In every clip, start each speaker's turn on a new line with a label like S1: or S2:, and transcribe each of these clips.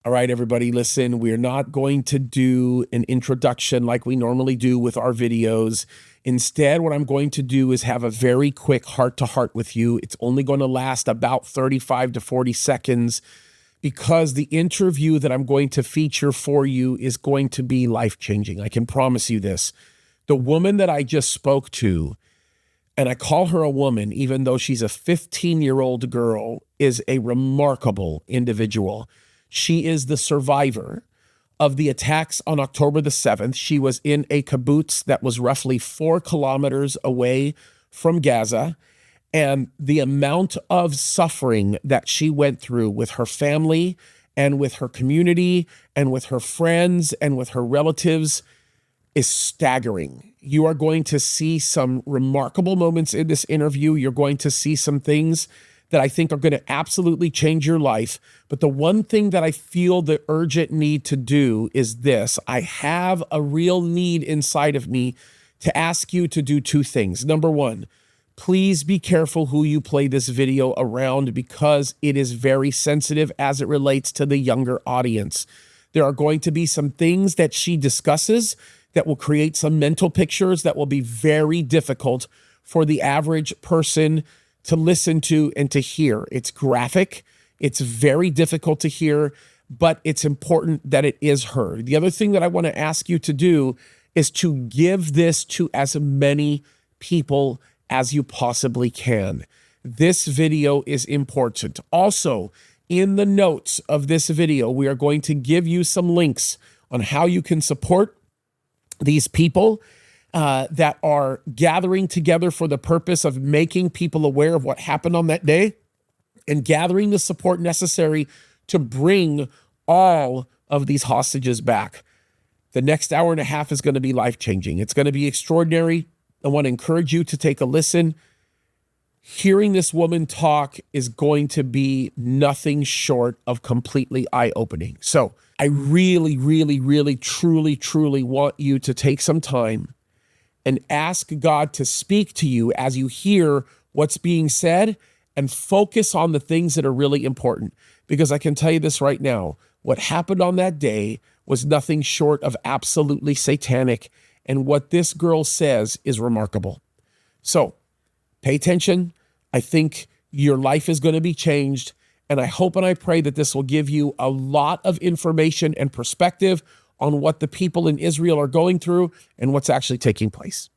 S1: All right, everybody, listen, we're not going to do an introduction like we normally do with our videos. Instead, what I'm going to do is have a very quick heart-to-heart with you. It's only going to last about 35 to 40 seconds because the interview that I'm going to feature for you is going to be life-changing. I can promise you this. The woman that I just spoke to, and I call her a woman, even though she's a 15-year-old girl, is a remarkable individual. She is the survivor of the attacks on October the 7th. She was in a kibbutz that was roughly 4 kilometers away from Gaza. And the amount of suffering that she went through with her family and with her community and with her friends and with her relatives is staggering. You are going to see some remarkable moments in this interview. You're going to see some things that I think are going to absolutely change your life. But the one thing that I feel the urgent need to do is this. I have a real need inside of me to ask you to do 2 things. Number 1, please be careful who you play this video around because it is very sensitive as it relates to the younger audience. There are going to be some things that she discusses that will create some mental pictures that will be very difficult for the average person to listen to and to hear. It's graphic. It's very difficult to hear, but it's important that it is heard. The other thing that I want to ask you to do is to give this to as many people as you possibly can. This video is important. Also, in the notes of this video, we are going to give you some links on how you can support these people that are gathering together for the purpose of making people aware of what happened on that day and gathering the support necessary to bring all of these hostages back. The next hour and a half is going to be life-changing. It's going to be extraordinary. I want to encourage you to take a listen. Hearing this woman talk is going to be nothing short of completely eye-opening. So I really, really, really, truly, truly want you to take some time and ask God to speak to you as you hear what's being said and focus on the things that are really important. Because I can tell you this right now, what happened on that day was nothing short of absolutely satanic. And what this girl says is remarkable. So pay attention. I think your life is going to be changed. And I hope and I pray that this will give you a lot of information and perspective on what the people in Israel are going through and what's actually taking place.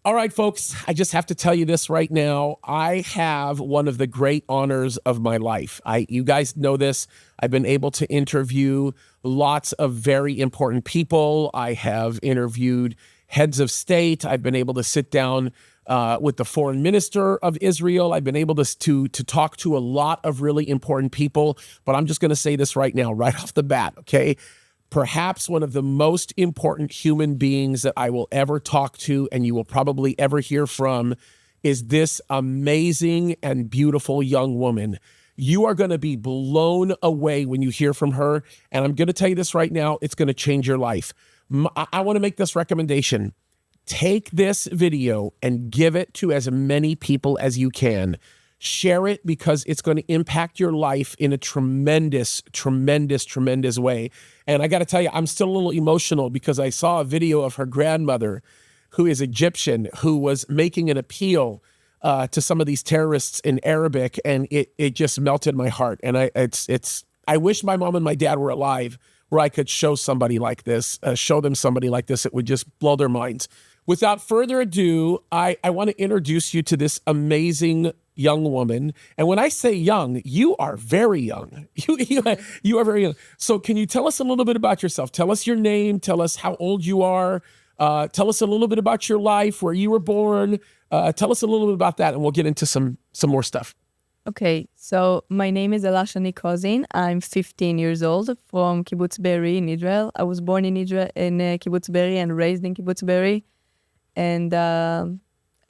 S1: All right, folks, I just have to tell you this right now. I have one of the great honors of my life. You guys know this. I've been able to interview lots of very important people. I have interviewed heads of state. I've been able to sit down with the foreign minister of Israel. I've been able to talk to a lot of really important people, but I'm just going to say this right now, right off the bat, okay? Perhaps one of the most important human beings that I will ever talk to and you will probably ever hear from is this amazing and beautiful young woman. You are going to be blown away when you hear from her, and I'm going to tell you this right now, it's going to change your life. I want to make this recommendation. Take this video and give it to as many people as you can. Share it because it's going to impact your life in a tremendous, tremendous, tremendous way. And I got to tell you, I'm still a little emotional because I saw a video of her grandmother, who is Egyptian, who was making an appeal to some of these terrorists in Arabic, and it just melted my heart. And I wish my mom and my dad were alive where I could show somebody like this, show them somebody like this. It would just blow their minds. Without further ado, I want to introduce you to this amazing young woman. And when I say young, you are very young. You are very young. So can you tell us a little bit about yourself? Tell us your name. Tell us how old you are. Tell us a little bit about your life, where you were born. Tell us a little bit about that, and we'll get into some more stuff.
S2: Okay, so my name is Ela Shani Kuzin. I'm 15 years old from Kibbutz Be'eri in Israel. I was born in Israel, in Kibbutz Be'eri, and raised in Kibbutz Be'eri. And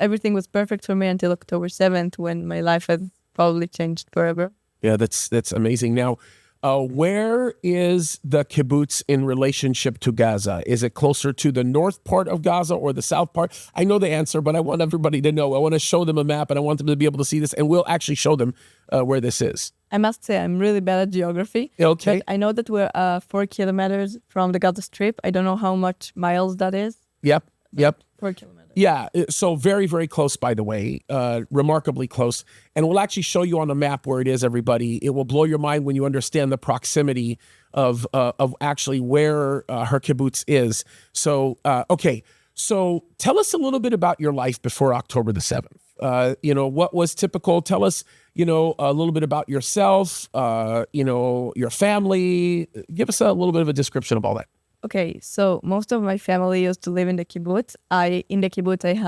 S2: everything was perfect for me until October 7th, when my life has probably changed forever.
S1: Yeah, that's amazing. Now, where is the kibbutz in relationship to Gaza? Is it closer to the north part of Gaza or the south part? I know the answer, but I want everybody to know. I want to show them a map, and I want them to be able to see this, and we'll actually show them where this is.
S2: I must say I'm really bad at geography.
S1: Okay.
S2: But I know that we're 4 kilometers from the Gaza Strip. I don't know how much miles that is.
S1: Yep.
S2: 4 kilometers.
S1: Yeah, so very, very close, by the way, remarkably close. And we'll actually show you on the map where it is, everybody. It will blow your mind when you understand the proximity of actually where her kibbutz is. So, okay, so tell us a little bit about your life before October the 7th. What was typical? Tell us, a little bit about yourself, your family. Give us a little bit of a description of all that.
S2: Okay, so most of my family used to live in the kibbutz. In the kibbutz, I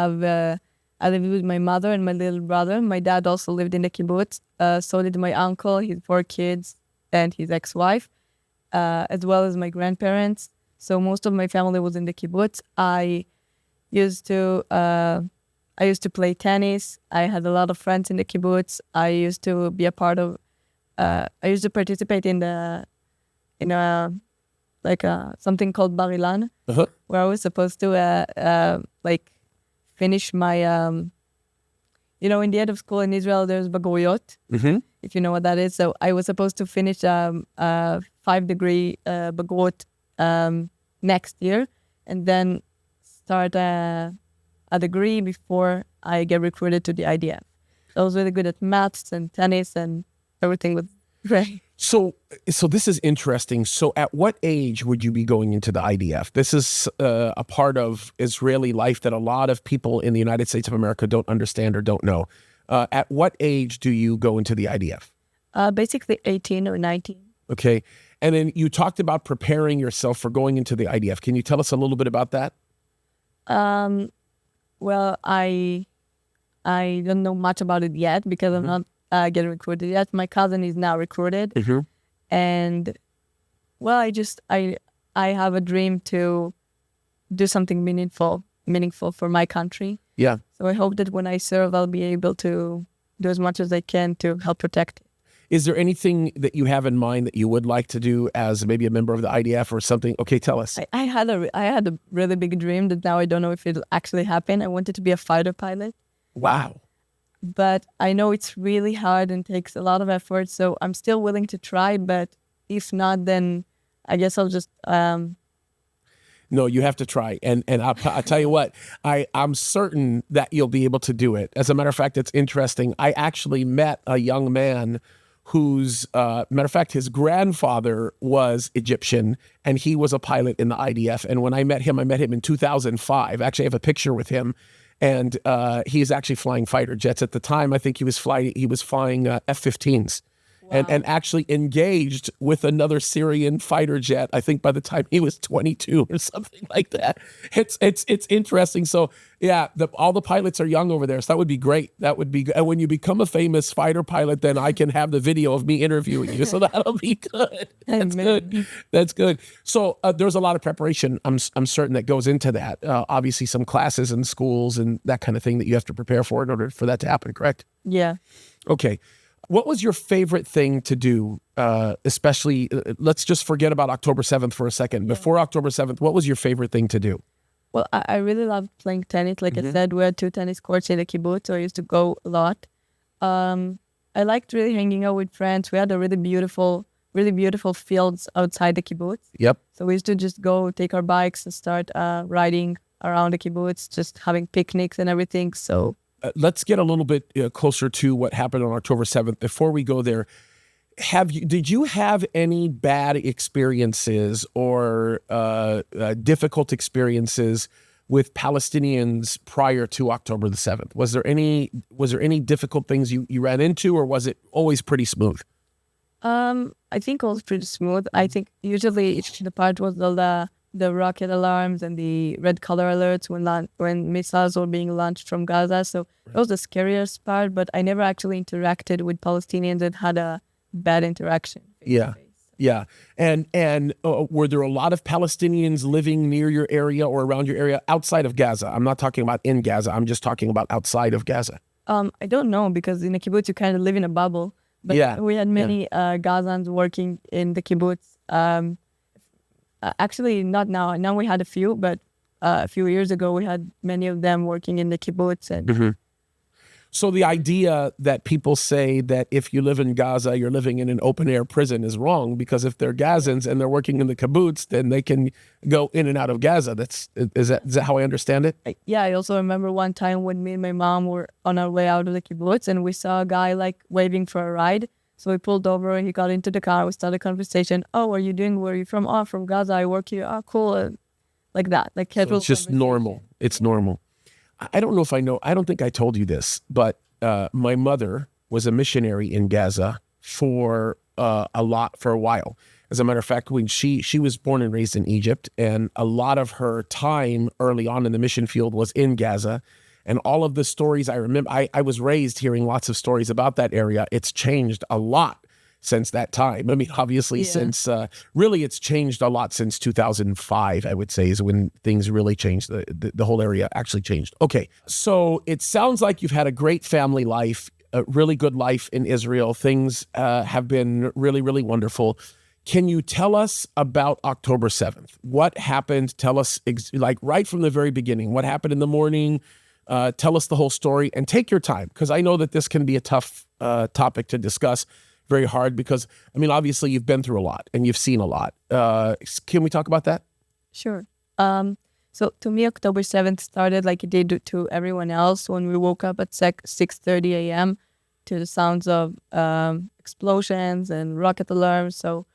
S2: lived with my mother and my little brother. My dad also lived in the kibbutz. So did my uncle, his 4 kids, and his ex-wife, as well as my grandparents. So most of my family was in the kibbutz. I used to play tennis. I had a lot of friends in the kibbutz. I used to be a part of. I used to participate in something called Bar Ilan, where I was supposed to finish my, in the end of school in Israel, there's Baguriyot, if you know what that is. So I was supposed to finish 5-degree Baguriyot next year, and then start a degree before I get recruited to the IDF. So I was really good at maths and tennis, and everything was great.
S1: So this is interesting. So at what age would you be going into the IDF? This is a part of Israeli life that a lot of people in the United States of America don't understand or don't know. At what age do you go into the IDF?
S2: Basically 18 or 19.
S1: Okay. And then you talked about preparing yourself for going into the IDF. Can you tell us a little bit about that?
S2: Well, I don't know much about it yet because I'm not getting recruited yet. My cousin is now recruited, and well, I have a dream to do something meaningful for my country.
S1: Yeah.
S2: So I hope that when I serve, I'll be able to do as much as I can to help protect it.
S1: Is there anything that you have in mind that you would like to do as maybe a member of the IDF or something? Okay, tell us.
S2: I had a really big dream that now I don't know if it'll actually happen. I wanted to be a fighter pilot.
S1: Wow.
S2: But I know it's really hard and takes a lot of effort, so I'm still willing to try, but if not, then I guess I'll just...
S1: No, you have to try. And I'll tell you what, I'm certain that you'll be able to do it. As a matter of fact, it's interesting. I actually met a young man whose, matter of fact, his grandfather was Egyptian, and he was a pilot in the IDF. And when I met him in 2005. Actually, I have a picture with him. And he's actually flying fighter jets. At the time, I think he was flying F-15s. Wow. and actually engaged with another Syrian fighter jet. I think by the time he was 22 or something like that. It's interesting. So yeah, all the pilots are young over there. So that would be great. That would be good. And when you become a famous fighter pilot, then I can have the video of me interviewing you. So that'll be good. That's good. That's good. So there's a lot of preparation. I'm certain that goes into that. Obviously, some classes and schools and that kind of thing that you have to prepare for in order for that to happen. Correct?
S2: Yeah.
S1: Okay. What was your favorite thing to do, especially, let's just forget about October 7th for a second. Yeah. Before October 7th, what was your favorite thing to do?
S2: Well, I really loved playing tennis. Like I said, we had 2 tennis courts in the kibbutz, so I used to go a lot. I liked really hanging out with friends. We had a really beautiful fields outside the kibbutz.
S1: Yep.
S2: So we used to just go take our bikes and start riding around the kibbutz, just having picnics and everything. So...
S1: let's get a little bit closer to what happened on October 7th. Before we go there, did you have any bad experiences or difficult experiences with Palestinians prior to October the 7th? Was there any difficult things you ran into, or was it always pretty smooth?
S2: I think it was pretty smooth. I think usually the part was the rocket alarms and the red color alerts when missiles were being launched from Gaza. So it was the scariest part, but I never actually interacted with Palestinians and had a bad interaction.
S1: Yeah. Yeah. And were there a lot of Palestinians living near your area or around your area outside of Gaza? I'm not talking about in Gaza. I'm just talking about outside of Gaza.
S2: I don't know, because in a kibbutz, you kind of live in a bubble. But we had many Gazans working in the kibbutz. Actually, not now. Now we had a few, but a few years ago, we had many of them working in the kibbutz. And
S1: So the idea that people say that if you live in Gaza, you're living in an open air prison is wrong, because if they're Gazans and they're working in the kibbutz, then they can go in and out of Gaza. Is that how I understand it?
S2: Yeah, I also remember one time when me and my mom were on our way out of the kibbutz and we saw a guy like waving for a ride. So we pulled over, he got into the car, we started a conversation. Oh, what are you doing? Where are you from? Oh, from Gaza, I work here. Oh, cool. Like that, like casual.
S1: So it's just normal. It's normal. I don't know if I know, I don't think I told you this, but my mother was a missionary in Gaza for a while. As a matter of fact, when she was born and raised in Egypt, and a lot of her time early on in the mission field was in Gaza. And all of the stories I remember, I was raised hearing lots of stories about that area. It's changed a lot since that time. I mean, obviously, since really it's changed a lot since 2005, I would say, is when things really changed. The whole area actually changed. Okay, so it sounds like you've had a great family life, a really good life in Israel. Things have been really, really wonderful. Can you tell us about October 7th? What happened? Tell us, like right from the very beginning, what happened in the morning? Tell us the whole story and take your time, because I know that this can be a tough topic to discuss, very hard, because, I mean, obviously you've been through a lot and you've seen a lot. Can we talk about that?
S2: Sure. So to me, October 7th started like it did to everyone else when we woke up at 6:30 a.m. to the sounds of explosions and rocket alarms. So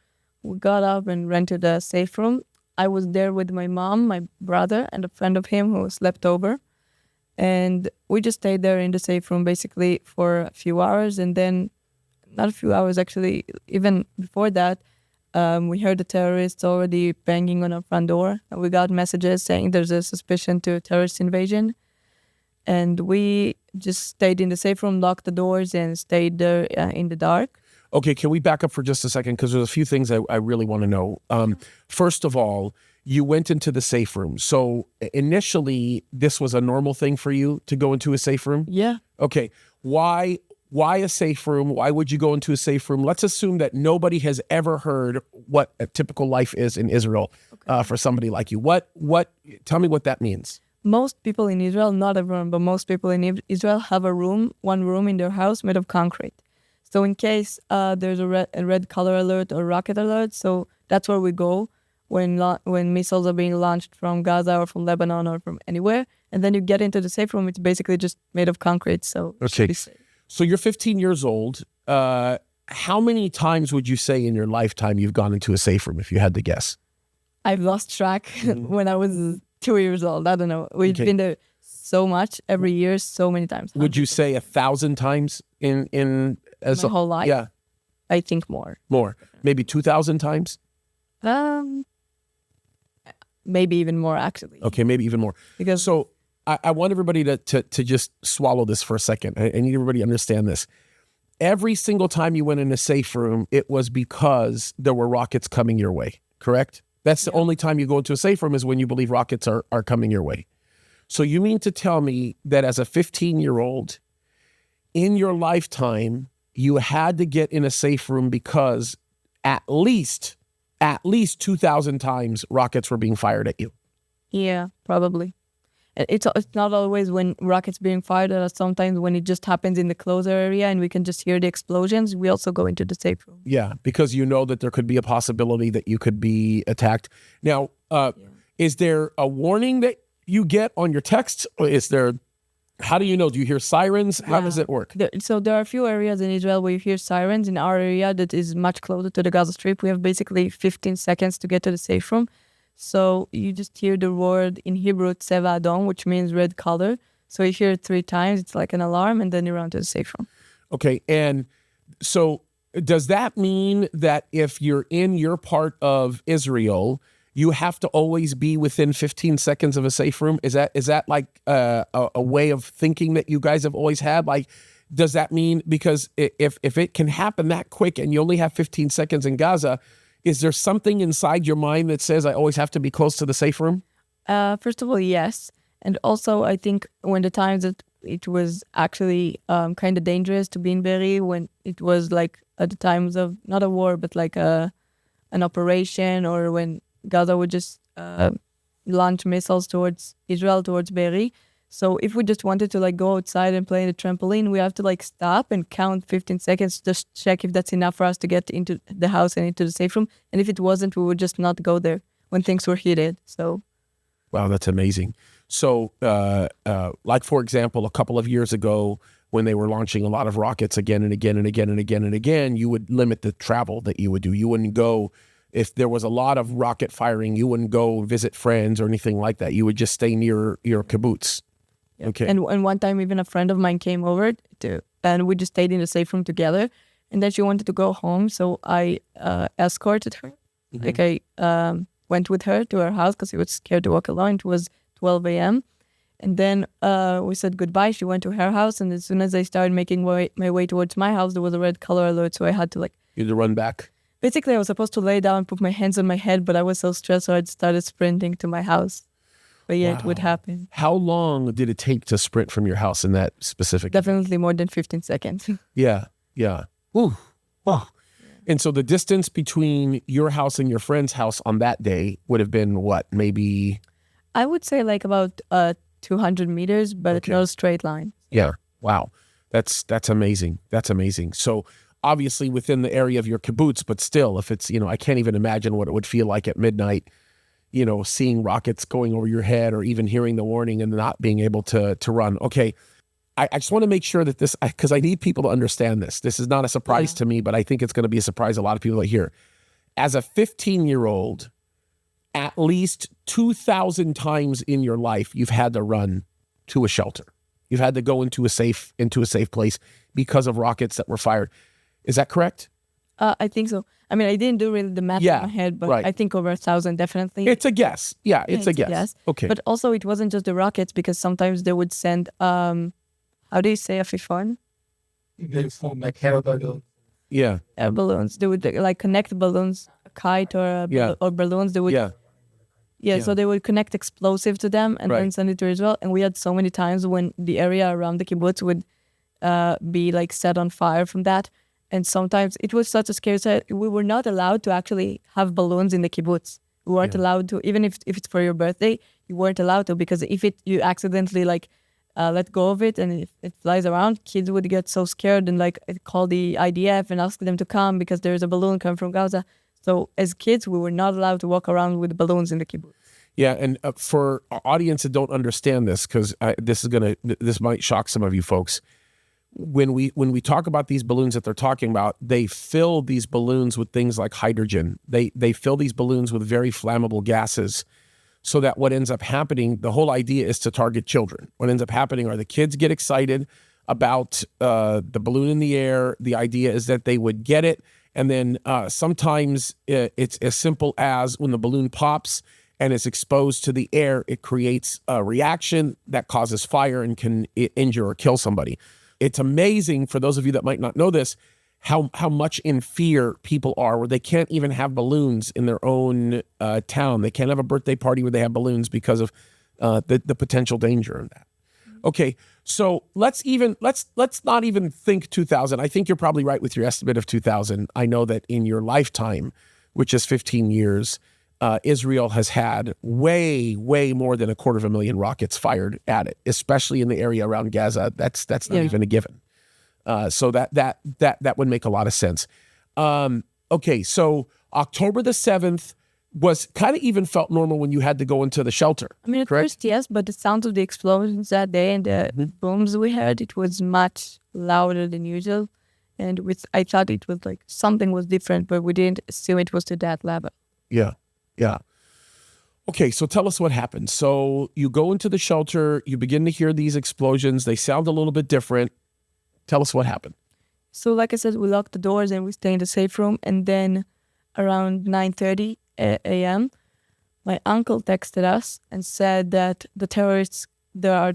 S2: we got up and ran to the safe room. I was there with my mom, my brother, and a friend of him who slept over. And we just stayed there in the safe room basically for a few hours. And then, not a few hours actually, even before that, we heard the terrorists already banging on our front door. And we got messages saying there's a suspicion to a terrorist invasion. And we just stayed in the safe room, locked the doors, and stayed there in the dark.
S1: Okay, can we back up for just a second? Because there's a few things I really want to know. First of all, you went into the safe room. So initially, this was a normal thing for you to go into a safe room?
S2: Yeah.
S1: Okay. Why a safe room? Why would you go into a safe room? Let's assume that nobody has ever heard what a typical life is in Israel for somebody like you. Tell me what that means.
S2: Most people in Israel, not everyone, but most people in Israel have one room in their house made of concrete. So in case there's a red color alert or rocket alert, so that's where we go when missiles are being launched from Gaza or from Lebanon or from anywhere. And then you get into the safe room. It's basically just made of concrete. So
S1: okay. So you're 15 years old. How many times would you say in your lifetime you've gone into a safe room, if you had to guess?
S2: I've lost track when I was 2 years old. I don't know. We've been there so much every year, so many times.
S1: Would you say 1,000 times in as
S2: my whole life?
S1: Yeah,
S2: I think more.
S1: More, maybe 2,000 times.
S2: Maybe even more, actually.
S1: Okay, maybe even more.
S2: Because
S1: so I want everybody to just swallow this for a second. I need everybody to understand this. Every single time you went in a safe room, it was because there were rockets coming your way, correct? That's the only time you go into a safe room, is when you believe rockets are coming your way. So you mean to tell me that as a 15-year-old, in your lifetime, you had to get in a safe room because at least 2,000 times rockets were being fired at you?
S2: Yeah, probably. It's not always when rockets being fired. Sometimes when it just happens in the closer area and we can just hear the explosions, we also go into the safe room.
S1: Yeah, because you know that there could be a possibility that you could be attacked. Now, is there a warning that you get on your texts? Or how do you know? Do you hear sirens? How does it work?
S2: So there are a few areas in Israel where you hear sirens. In our area that is much closer to the Gaza Strip, we have basically 15 seconds to get to the safe room. So you just hear the word in Hebrew, Tseva Adom, which means red color. So you hear it 3 times. It's like an alarm, and then you run to the safe room.
S1: Okay, and so does that mean that if you're in your part of Israel, you have to always be within 15 seconds of a safe room? Is that like a way of thinking that you guys have always had? Like, does that mean, because if it can happen that quick and you only have 15 seconds in Gaza, is there something inside your mind that says I always have to be close to the safe room?
S2: First of all, yes. And also, I think when the times that it was actually kind of dangerous to be in Be'eri, when it was like at the times of not a war, but like an operation, or when Gaza would just launch missiles towards Israel, towards Be'eri. So if we just wanted to like go outside and play in the trampoline, we have to like stop and count 15 seconds, just check if that's enough for us to get into the house and into the safe room. And if it wasn't, we would just not go there when things were heated. So,
S1: wow, that's amazing. So, like for example, a couple of years ago, when they were launching a lot of rockets again and again and again and again and again, you would limit the travel that you would do. You wouldn't go. If there was a lot of rocket firing, you wouldn't go visit friends or anything like that. You would just stay near your kibbutz.
S2: yeah.
S1: Okay.
S2: And one time, even a friend of mine came over and we just stayed in the safe room together. And then she wanted to go home, so I escorted her.
S1: Mm-hmm.
S2: Like I went with her to her house because she was scared to walk alone. It was 12 a.m. And then we said goodbye. She went to her house, and as soon as I started making my way towards my house, there was a red color alert, so I had to like...
S1: You had to run back.
S2: Basically, I was supposed to lay down and put my hands on my head, but I was so stressed, so I started sprinting to my house. But yeah, it would happen.
S1: How long did it take to sprint from your house in that specific?
S2: Definitely more than 15 seconds.
S1: Yeah, yeah. Ooh. Wow. And so the distance between your house and your friend's house on that day would have been what? Maybe...
S2: I would say like about 200 meters, but it's not a straight line.
S1: Yeah. Wow. That's amazing. That's amazing. So obviously within the area of your kibbutz, but still, if it's, I can't even imagine what it would feel like at midnight, seeing rockets going over your head or even hearing the warning and not being able to run. Okay. I just want to make sure that this, because I need people to understand this. This is not a surprise to me, but I think it's going to be a surprise to a lot of people that hear. As a 15-year-old, at least 2,000 times in your life, you've had to run to a shelter. You've had to go into a safe place because of rockets that were fired. Is that correct?
S2: I think so. I mean, I didn't do really the math in my head, but I think over 1,000 definitely.
S1: It's a guess. Yeah, it's a guess. Okay.
S2: But also it wasn't just the rockets, because sometimes they would send, how do you say afifon?
S3: Like air balloons.
S1: Yeah.
S2: Air balloons. They would like connect balloons, a kite or balloons. They would. Yeah, so they would connect explosive to them and then send it to Israel. And we had so many times when the area around the kibbutz would be like set on fire from that. And sometimes it was such a scary sight. We were not allowed to actually have balloons in the kibbutz. We weren't allowed to, even if it's for your birthday, you weren't allowed to, because if you accidentally like let go of it and if it flies around, kids would get so scared and like call the IDF and ask them to come because there's a balloon coming from Gaza. So as kids, we were not allowed to walk around with balloons in the kibbutz.
S1: Yeah, and for our audience that don't understand this, because this might shock some of you folks. When we talk about these balloons that they're talking about, they fill these balloons with things like hydrogen. They fill these balloons with very flammable gases, so that what ends up happening, the whole idea is to target children. What ends up happening are the kids get excited about the balloon in the air. The idea is that they would get it. And then sometimes it's as simple as when the balloon pops and is exposed to the air, it creates a reaction that causes fire and can injure or kill somebody. It's amazing, for those of you that might not know this, how much in fear people are, where they can't even have balloons in their own town. They can't have a birthday party where they have balloons because of the potential danger of that. Okay, so let's not even think 2,000. I think you're probably right with your estimate of 2,000. I know that in your lifetime, which is 15 years, Israel has had way more than 250,000 rockets fired at it, especially in the area around Gaza. That's not even a given. So that would make a lot of sense. Okay, so October the 7th was kind of even felt normal when you had to go into the shelter.
S2: I mean, at first, yes, but the sound of the explosions that day and the booms we heard, it was much louder than usual. And I thought it was like something was different, but we didn't assume it was to that level.
S1: Yeah. Okay, so tell us what happened. So you go into the shelter, you begin to hear these explosions. They sound a little bit different. Tell us what happened.
S2: So like I said, we locked the doors and we stayed in the safe room. And then around 9:30 a.m., my uncle texted us and said that the terrorists,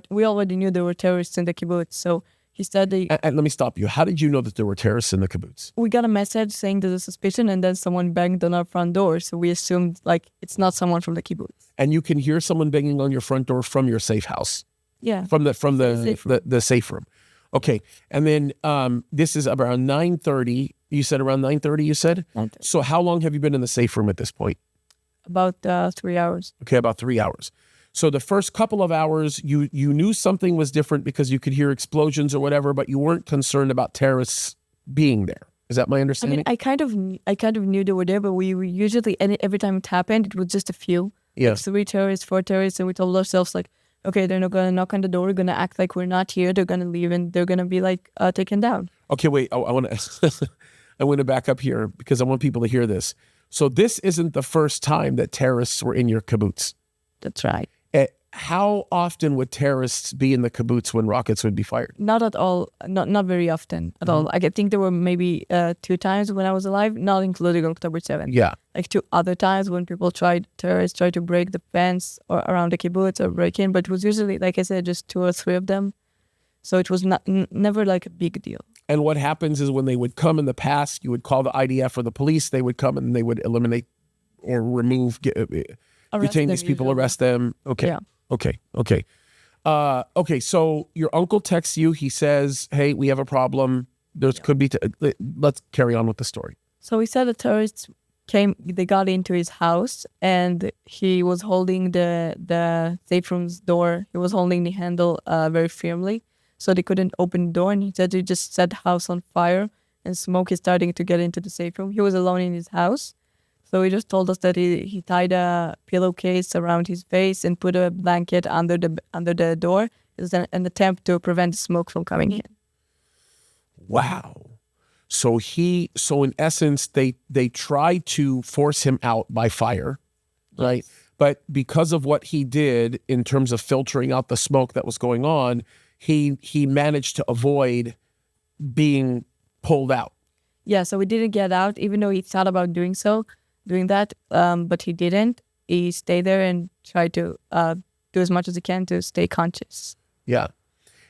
S2: we already knew there were terrorists in the kibbutz. So he said
S1: and let me stop you. How did you know that there were terrorists in the kibbutz?
S2: We got a message saying there's a suspicion, and then someone banged on our front door. So we assumed like it's not someone from the kibbutz.
S1: And you can hear someone banging on your front door from your safe house.
S2: Yeah.
S1: From the safe room. Okay. And then this is around 9:30. You said around 9:30, you said?
S2: 9:30.
S1: So how long have you been in the safe room at this point?
S2: About 3 hours.
S1: Okay, about 3 hours. So the first couple of hours, you knew something was different because you could hear explosions or whatever, but you weren't concerned about terrorists being there. Is that my
S2: I
S1: understanding?
S2: mean, I kind of knew they were there, but we were usually, every time it happened, it was just a few.
S1: Yeah.
S2: Like 3 terrorists, 4 terrorists, and we told ourselves, like, okay, they're not going to knock on the door, we're going to act like we're not here, they're going to leave, and they're going to be, like, taken down.
S1: Okay, wait. I want to I want to back up here because I want people to hear this. So this isn't the first time that terrorists were in your kibbutz.
S2: That's right.
S1: How often would terrorists be in the kibbutz when rockets would be fired?
S2: Not at all, not very often at all. I think there were maybe 2 times when I was alive, not including October 7th.
S1: Yeah.
S2: Like 2 other times when terrorists tried to break the fence or around the kibbutz or break in, but it was usually, like I said, just 2 or 3 of them. So it was never like a big deal.
S1: And what happens is when they would come in the past, you would call the IDF or the police. They would come and they would eliminate or remove, detain these people,
S2: usually.
S1: arrest them. Okay.
S2: Yeah.
S1: Okay. Okay. So your uncle texts you. He says, "Hey, we have a problem. Could be." Let's carry on with the story.
S2: So he said the terrorists came. They got into his house, and he was holding the safe room's door. He was holding the handle very firmly, so they couldn't open the door. And he said he just set the house on fire, and smoke is starting to get into the safe room. He was alone in his house. So he just told us that he tied a pillowcase around his face and put a blanket under the door. It was an attempt to prevent the smoke from coming in.
S1: Wow. So in essence, they tried to force him out by fire, right? But because of what he did in terms of filtering out the smoke that was going on, he managed to avoid being pulled out.
S2: Yeah, so he didn't get out, even though he thought about doing that, but he didn't. He stayed there and tried to do as much as he can to stay conscious.
S1: Yeah.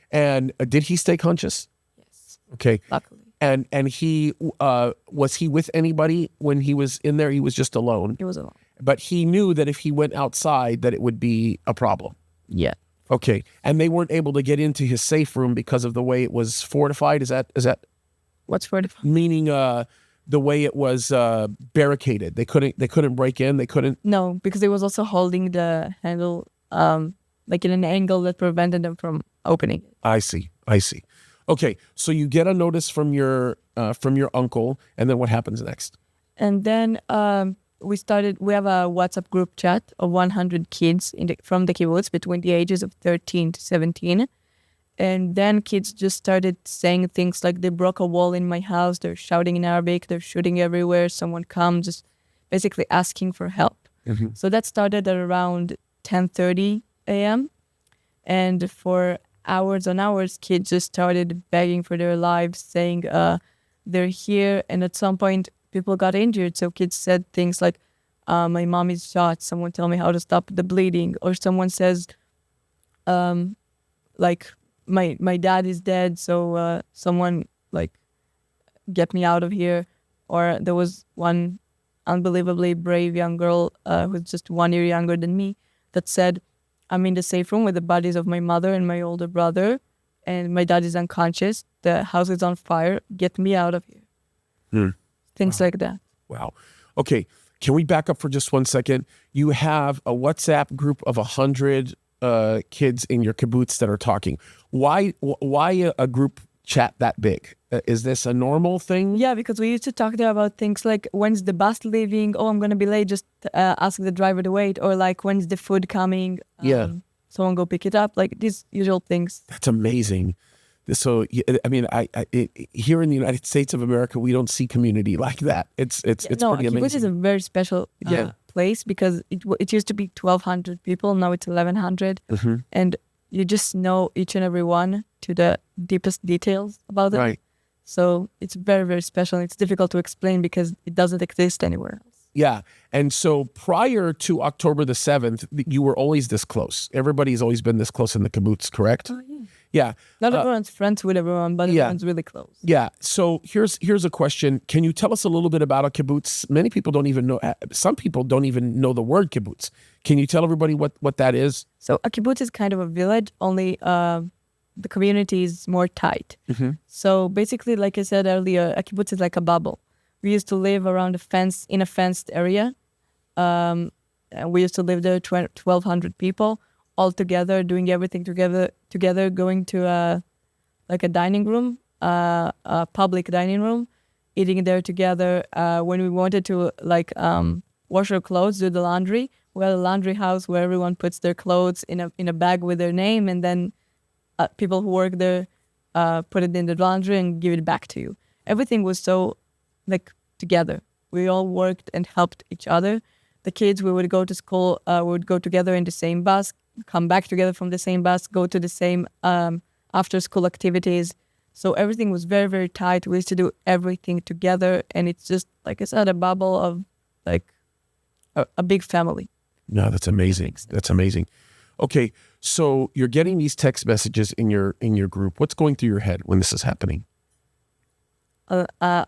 S1: And did he stay conscious?
S2: Yes.
S1: Okay.
S2: Luckily.
S1: And he was he with anybody when he was in there? He was just alone.
S2: He was alone.
S1: But he knew that if he went outside that it would be a problem.
S2: Yeah.
S1: Okay. And they weren't able to get into his safe room because of the way it was fortified. Is that
S2: What's fortified?
S1: meaning the way it was barricaded? They couldn't break in. They couldn't.
S2: No, because he was also holding the handle like in an angle that prevented them from opening it.
S1: I see. Okay, so you get a notice from your uncle, and then what happens next?
S2: And then we have a WhatsApp group chat of 100 kids from the kibbutz between the ages of 13 to 17. And then kids just started saying things like, they broke a wall in my house, they're shouting in Arabic, they're shooting everywhere, someone come, just basically asking for help.
S1: Mm-hmm.
S2: So that started at around 10:30 a.m. And for hours on hours, kids just started begging for their lives, saying they're here. And at some point, people got injured. So kids said things like, my mom is shot, someone tell me how to stop the bleeding. Or someone says, like, my dad is dead, so someone, like, get me out of here. Or there was one unbelievably brave young girl who's just 1 year younger than me that said, I'm in the safe room with the bodies of my mother and my older brother, and my dad is unconscious. The house is on fire. Get me out of here. Things like that.
S1: Wow. Okay, can we back up for just 1 second? You have a WhatsApp group of 100 kids in your kibbutz that are talking. Why a group chat that big? Is this a normal thing?
S2: Yeah, because we used to talk there about things like, when's the bus leaving? Oh, I'm going to be late. Just ask the driver to wait. Or like, when's the food coming?
S1: Yeah.
S2: Someone go pick it up. Like these usual things.
S1: That's amazing. So, I mean, here in the United States of America, we don't see community like that. It's pretty amazing.
S2: Kibbutz is a very special place because it used to be 1,200 people. Now it's 1,100.
S1: Mm-hmm.
S2: And you just know each and every one to the deepest details about it.
S1: Right.
S2: So it's very, very special. It's difficult to explain because it doesn't exist anywhere else.
S1: Yeah. And so prior to October the 7th, you were always this close. Everybody's always been this close in the kibbutz, correct?
S2: Oh, yeah.
S1: Yeah.
S2: Not everyone's friends with everyone, but everyone's really close.
S1: Yeah. So here's a question. Can you tell us a little bit about a kibbutz? Many people don't even know. Some people don't even know the word kibbutz. Can you tell everybody what that is?
S2: So a kibbutz is kind of a village, only the community is more tight.
S1: Mm-hmm.
S2: So basically, like I said earlier, a kibbutz is like a bubble. We used to live around in a fenced area. And we used to live there, 1,200 people. all together, doing everything together, going to like a dining room, a public dining room, eating there together. When we wanted to like wash our clothes, do the laundry, we had a laundry house where everyone puts their clothes in a bag with their name, and then people who work there put it in the laundry and give it back to you. Everything was so like together. We all worked and helped each other. The kids, we would go to school, we would go together in the same bus, come back together from the same bus, go to the same after-school activities. So everything was very, very tight. We used to do everything together, and it's just, like I said, a bubble of like a big family.
S1: No, that's amazing. That's amazing. Okay, so you're getting these text messages in your group. What's going through your head when this is happening?
S2: A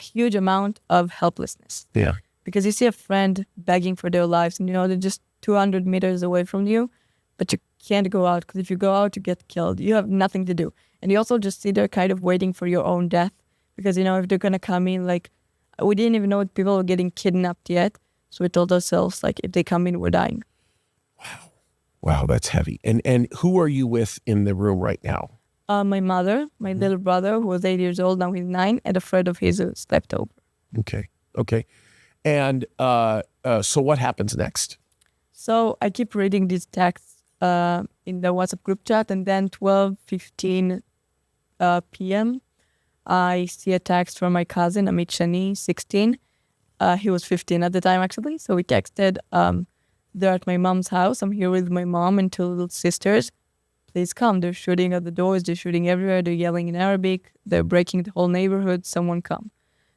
S2: huge amount of helplessness.
S1: Yeah.
S2: Because you see a friend begging for their lives, and they're just 200 meters away from you, but you can't go out, because if you go out, you get killed. You have nothing to do. And you also just see they're kind of waiting for your own death, because, if they're going to come in, like, we didn't even know people were getting kidnapped yet. So we told ourselves, like, if they come in, we're dying.
S1: Wow, that's heavy. And who are you with in the room right now?
S2: My mother, my little brother, who was 8 years old, now he's 9, and a friend of his who slept over.
S1: Okay. And so what happens next?
S2: So I keep reading these texts in the WhatsApp group chat, and then 12:15 p.m., I see a text from my cousin, Amit Shani, 16. He was 15 at the time, actually. So we texted, they're at my mom's house. I'm here with my mom and 2 little sisters. Please come. They're shooting at the doors. They're shooting everywhere. They're yelling in Arabic. They're breaking the whole neighborhood. Someone come.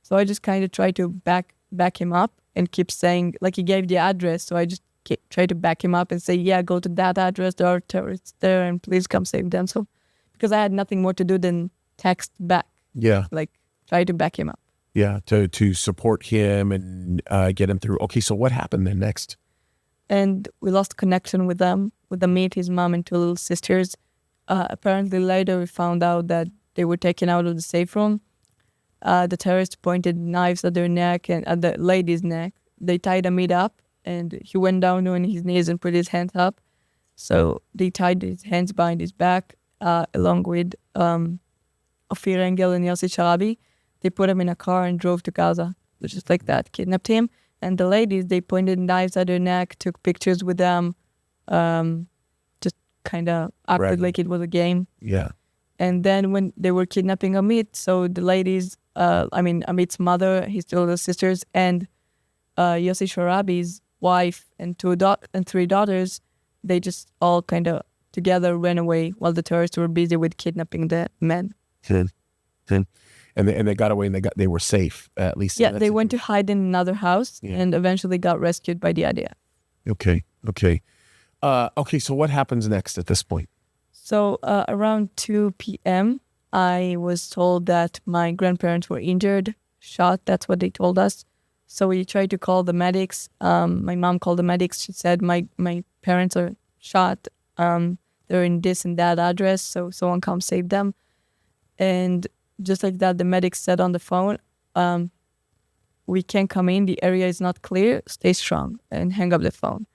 S2: So I just kind of try to back him up and keep saying, like, he gave the address. So I just try to back him up and say, yeah, go to that address. There are terrorists there, and please come save them. So because I had nothing more to do than text back.
S1: Yeah.
S2: Like, try to back him up.
S1: Yeah, to support him and get him through. Okay, so what happened then next?
S2: And we lost connection with them, with Amit, his mom, and 2 little sisters. Apparently later we found out that they were taken out of the safe room. The terrorists pointed knives at their neck and at the lady's neck. They tied Amit up, and he went down on his knees and put his hands up. So they tied his hands behind his back, along with Ophir Engel and Yossi Sharabi. They put him in a car and drove to Gaza, just like that, kidnapped him. And the ladies, they pointed knives at their neck, took pictures with them, just kind of acted like it was a game.
S1: Yeah.
S2: And then when they were kidnapping Amit, so the ladies, Amit's mother, his 2 little sisters, and Yossi Sharabi's wife and 3 daughters, they just all kind of together ran away while the terrorists were busy with kidnapping the men.
S1: And they got away, and they were safe, at least.
S2: Yeah, they went to hide in another house and eventually got rescued by the IDF.
S1: Okay. So what happens next at this point?
S2: So around 2 p.m., I was told that my grandparents were injured, shot. That's what they told us. So we tried to call the medics. My mom called the medics. She said, my parents are shot. They're in this and that address, so someone come save them. And just like that, the medics said on the phone, we can't come in. The area is not clear. Stay strong, and hang up the phone.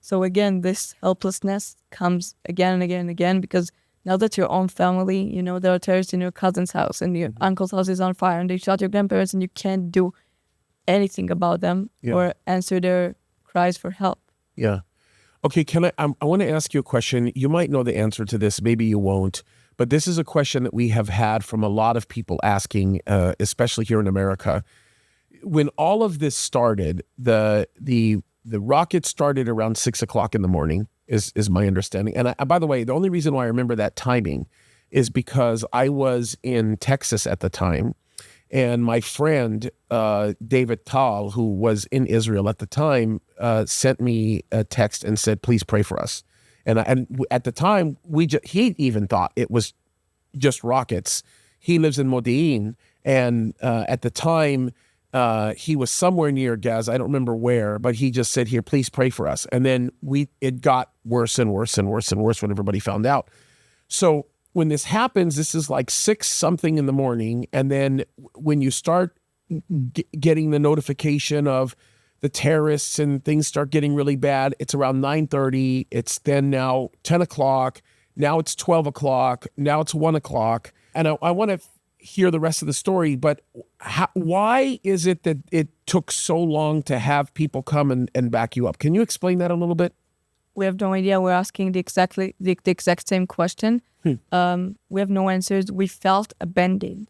S2: So again, this helplessness comes again and again and again, because now that your own family, there are terrorists in your cousin's house and your uncle's house is on fire and they shot your grandparents, and you can't do anything about them or answer their cries for help. Yeah.
S1: Okay, I want to ask you a question. You might know the answer to this, maybe you won't, but this is a question that we have had from a lot of people asking, especially here in America. When all of this started, the rocket started around 6 o'clock in the morning, is my understanding. And by the way, the only reason why I remember that timing is because I was in Texas at the time, and my friend, David Tal, who was in Israel at the time, sent me a text and said, please pray for us. And at the time, he even thought it was just rockets. He lives in Modi'in, and at the time, he was somewhere near Gaza. I don't remember where, but he just said, here, please pray for us. And then it got worse and worse and worse and worse when everybody found out. So when this happens, this is like 6-something in the morning. And then when you start getting the notification of the terrorists and things start getting really bad. It's around 9:30. It's then now 10 o'clock. Now it's 12 o'clock. Now it's 1 o'clock. And I want to hear the rest of the story, but why is it that it took so long to have people come and back you up? Can you explain that a little bit?
S2: We have no idea. We're asking the exact same question. We have no answers. We felt abandoned,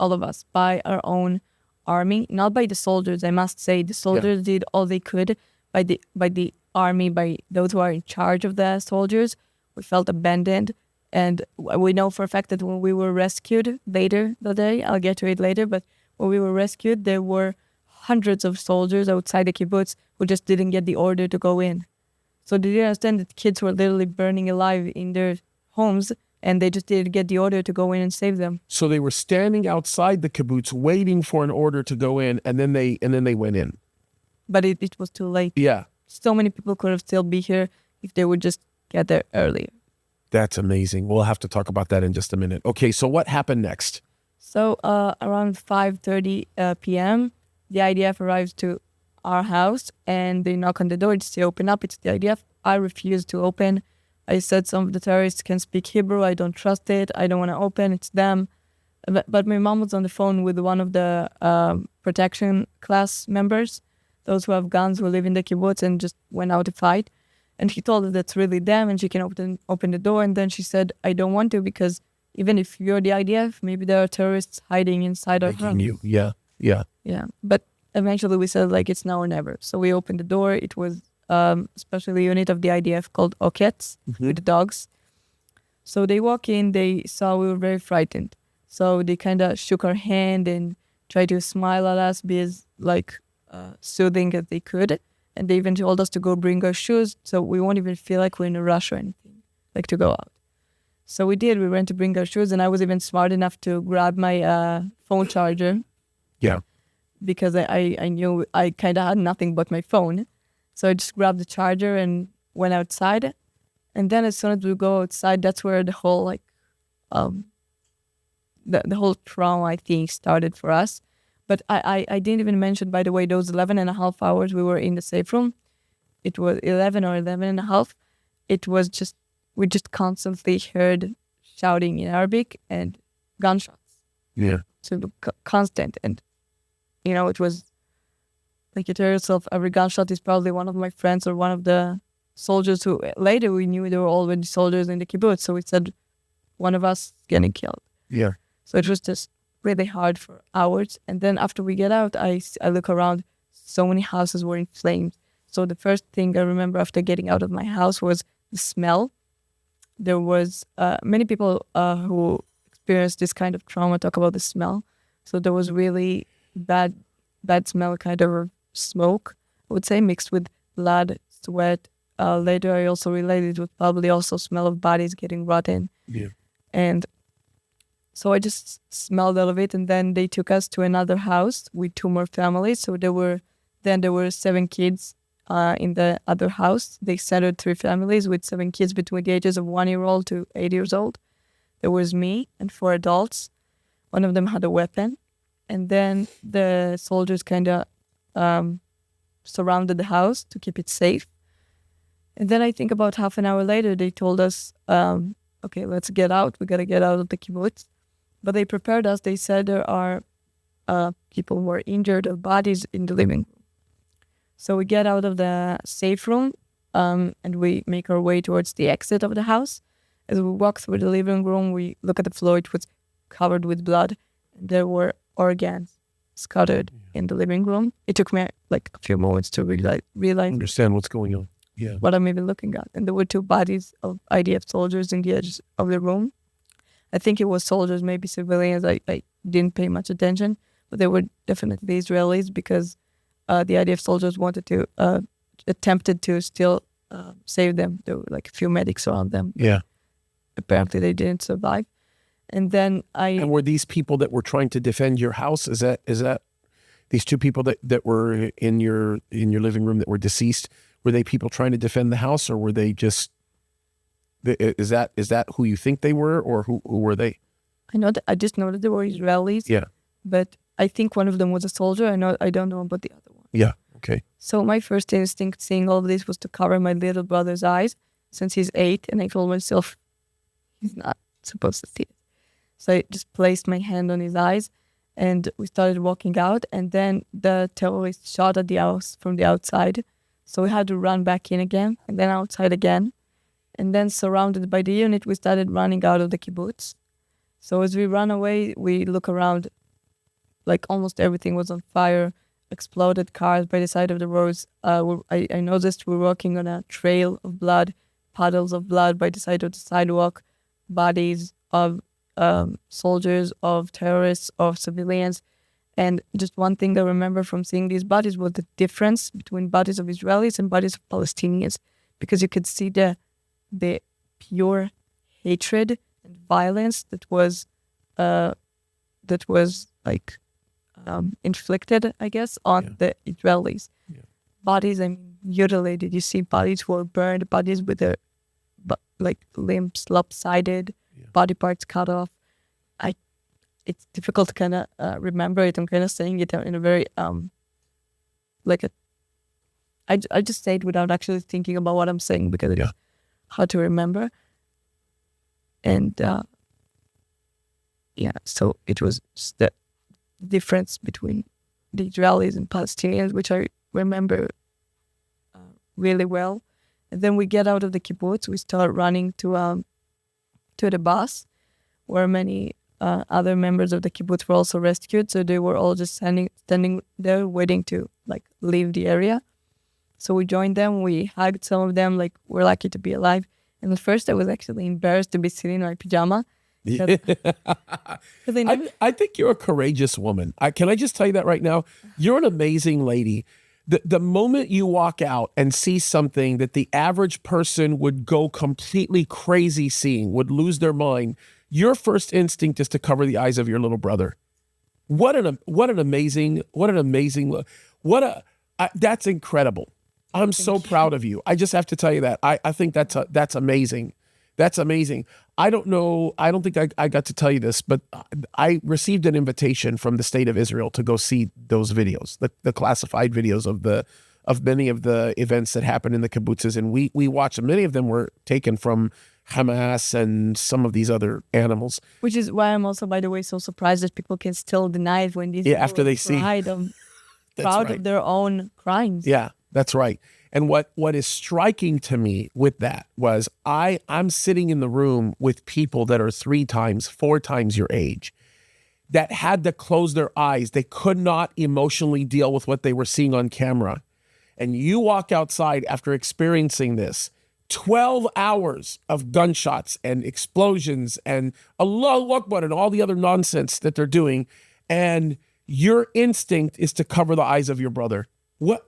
S2: all of us, by our own army, not by the soldiers. I must say the soldiers did all they could. By the army, by those who are in charge of the soldiers, we felt abandoned. And we know for a fact that when we were rescued later that day, I'll get to it later, but when we were rescued, there were hundreds of soldiers outside the kibbutz who just didn't get the order to go in. So did you understand that kids were literally burning alive in their homes and they just didn't get the order to go in and save them?
S1: So they were standing outside the kibbutz waiting for an order to go in, and then they went in.
S2: But it was too late.
S1: Yeah.
S2: So many people could have still be here if they would just get there earlier.
S1: That's amazing. We'll have to talk about that in just a minute. Okay, so what happened next?
S2: So around 5:30 p.m., the IDF arrives to our house and they knock on the door. It's to open up. It's the IDF. I refuse to open. I said some of the terrorists can speak Hebrew. I don't trust it. I don't want to open. It's them. But my mom was on the phone with one of the protection class members, those who have guns, who live in the kibbutz and just went out to fight. And he told her that's really them and she can open the door. And then she said, I don't want to, because even if you're the IDF, maybe there are terrorists hiding inside our house.
S1: Yeah.
S2: Yeah. But eventually we said, like, it's now or never. So we opened the door. It was especially a unit of the IDF called Okets with the dogs. So they walk in, they saw we were very frightened. So they kind of shook our hand and tried to smile at us, be as soothing as they could. And they even told us to go bring our shoes so we won't even feel like we're in a rush or anything, like to go out. So we did. We went to bring our shoes, and I was even smart enough to grab my phone charger.
S1: Yeah.
S2: Because I knew I kind of had nothing but my phone. So I just grabbed the charger and went outside. And then as soon as we go outside, that's where the whole the whole trauma, I think, started for us. But I didn't even mention, by the way, those 11 and a half hours we were in the safe room. It was 11 or 11 and a half. It was just, we just constantly heard shouting in Arabic and gunshots.
S1: Yeah.
S2: So constant. And, it was like, you tell yourself, every gunshot is probably one of my friends or one of the soldiers who later we knew they were already soldiers in the kibbutz. So we said, one of us getting killed.
S1: Yeah.
S2: So it was just really hard for hours. And then after we get out, I look around, so many houses were in flames. So the first thing I remember after getting out of my house was the smell. There was many people who experienced this kind of trauma talk about the smell. So there was really bad smell, kind of smoke, I would say, mixed with blood, sweat. Later I also related it was probably also smell of bodies getting rotten.
S1: Yeah.
S2: And so I just smelled all of it, and then they took us to another house with 2 more families. So there were 7 kids in the other house. They centered 3 families with 7 kids between the ages of 1-year-old to 8 years old. There was me and 4 adults. One of them had a weapon. And then the soldiers kind of surrounded the house to keep it safe. And then I think about half an hour later, they told us, okay, let's get out. We got to get out of the kibbutz. But they prepared us. They said there are people who were injured or bodies in the living room. So we get out of the safe room and we make our way towards the exit of the house. As we walk through the living room, we look at the floor. It was covered with blood. And there were organs scattered in the living room. It took me like a few moments to realize
S1: Understand what's going on. Yeah.
S2: What I'm even looking at. And there were 2 bodies of IDF soldiers in the edge of the room. I think it was soldiers, maybe civilians. I didn't pay much attention, but they were definitely Israelis because the IDF soldiers attempted to still save them. There were like a few medics around them.
S1: Yeah.
S2: Apparently they didn't survive. And then
S1: And were these people that were trying to defend your house? Is that these 2 people that were in your living room that were deceased? Were they people trying to defend the house, or were they just? Is that who you think they were, or who were they?
S2: I just know that they were Israelis.
S1: Yeah.
S2: But I think one of them was a soldier. I don't know about the other one.
S1: Yeah. Okay.
S2: So my first instinct seeing all of this was to cover my little brother's eyes since he's 8, and I told myself he's not supposed to see it. So I just placed my hand on his eyes and we started walking out, and then the terrorist shot at the house from the outside. So we had to run back in again and then outside again. And then surrounded by the unit, we started running out of the kibbutz. So as we ran away, we look around, like almost everything was on fire, exploded cars by the side of the roads. I noticed we're walking on a trail of blood, puddles of blood by the side of the sidewalk, bodies of soldiers, of terrorists, of civilians. And just one thing I remember from seeing these bodies was the difference between bodies of Israelis and bodies of Palestinians, because you could see the pure hatred and violence that was like inflicted, I guess, on the Israelis.
S1: Yeah.
S2: Bodies, I mean, mutilated. You see bodies were burned, bodies with their limbs lopsided, body parts cut off. It's difficult to kind of remember it. I'm kind of saying it in a very I just say it without actually thinking about what I'm saying, because it's hard to remember. And so it was just the difference between the Israelis and Palestinians, which I remember really well. And then we get out of the kibbutz, we start running to the bus, where many other members of the kibbutz were also rescued. So they were all just standing there waiting to leave the area. So we joined them, we hugged some of them, we're lucky to be alive. And at first I was actually embarrassed to be sitting in my pajama.
S1: I think you're a courageous woman. Can I just tell you that right now? You're an amazing lady. The moment you walk out and see something that the average person would go completely crazy seeing, would lose their mind, your first instinct is to cover the eyes of your little brother. That's incredible. I'm so proud of you. I just have to tell you that. I think that's amazing. That's amazing. I don't think I got to tell you this, but I received an invitation from the state of Israel to go see those videos, the classified videos of many of the events that happened in the kibbutzes. And we watched them. Many of them were taken from Hamas and some of these other animals.
S2: Which is why I'm also, by the way, so surprised that people can still deny it when these
S1: after they see
S2: proud of their own crimes.
S1: Yeah, that's right. And what is striking to me with that was I'm sitting in the room with people that are 3 times, 4 times your age, that had to close their eyes. They could not emotionally deal with what they were seeing on camera. And you walk outside after experiencing this, 12 hours of gunshots and explosions and Allahu Akbar and all the other nonsense that they're doing, and your instinct is to cover the eyes of your brother. You're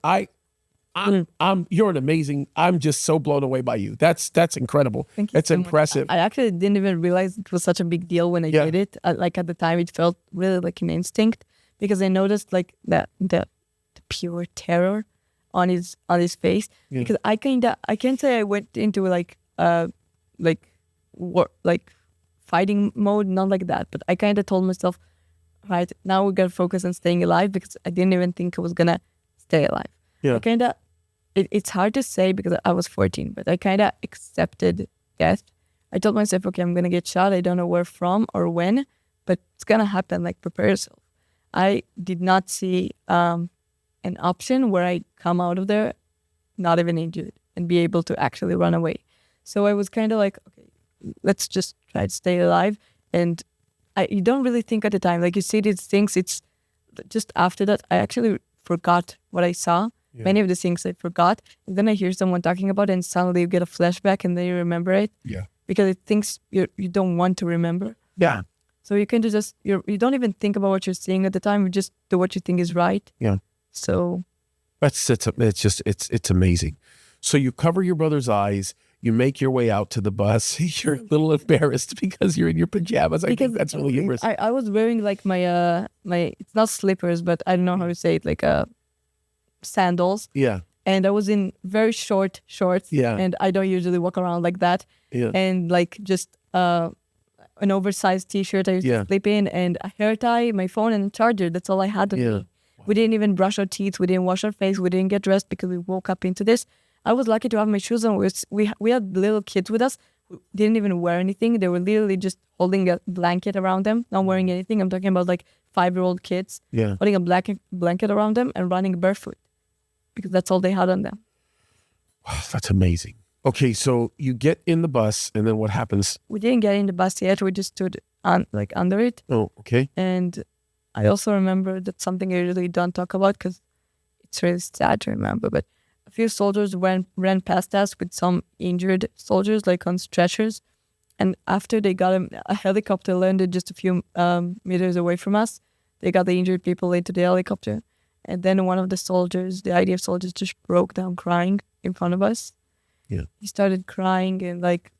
S1: an amazing. I'm just so blown away by you. That's incredible.
S2: Thank you.
S1: That's
S2: so much.
S1: impressive.
S2: I actually didn't even realize it was such a big deal when I did it. At the time, it felt really like an instinct, because I noticed the pure terror on his face. Yeah. Because I can't say I went into fighting mode, not like that. But I kind of told myself, right, now we gotta focus on staying alive, because I didn't even think I was gonna stay alive. Yeah. It's hard to say because I was 14, but I kind of accepted death. I told myself, okay, I'm going to get shot. I don't know where from or when, but it's going to happen. Prepare yourself. I did not see an option where I come out of there not even injured and be able to actually run away. So I was kind of like, okay, let's just try to stay alive. And you don't really think at the time. You see these things, it's just after that, I actually forgot what I saw. Yeah. Many of the things I forgot. And then I hear someone talking about it, and suddenly you get a flashback, and then you remember it. Yeah. Because it thinks you don't want to remember. Yeah. So you can you don't even think about what you're seeing at the time. You just do what you think is right. Yeah. So it's amazing. So you cover your brother's eyes. You make your way out to the bus. You're a little embarrassed because you're in your pajamas. I think that's really humorous. I was wearing my it's not slippers, but I don't know how to say it, sandals. Yeah. And I was in very short shorts. Yeah. And I don't usually walk around like that. Yeah. And just an oversized t-shirt I used to sleep in, and a hair tie, my phone, and a charger. That's all I had on me. We didn't even brush our teeth. We didn't wash our face. We didn't get dressed because we woke up into this. I was lucky to have my shoes on. We had little kids with us who didn't even wear anything. They were literally just holding a blanket around them, not wearing anything. I'm talking about like 5-year-old kids holding a blanket around them and running barefoot because that's all they had on them.
S1: Wow, that's amazing. Okay, so you get in the bus, and then what happens?
S2: We didn't get in the bus yet. We just stood under it.
S1: Oh, okay.
S2: And I also remember that's something I really don't talk about because it's really sad to remember. But a few soldiers ran past us with some injured soldiers, like on stretchers. And after they got him, a helicopter landed just a few meters away from us. They got the injured people into the helicopter. And then one of the soldiers, the IDF soldiers, just broke down crying in front of us.
S1: Yeah.
S2: He started crying and like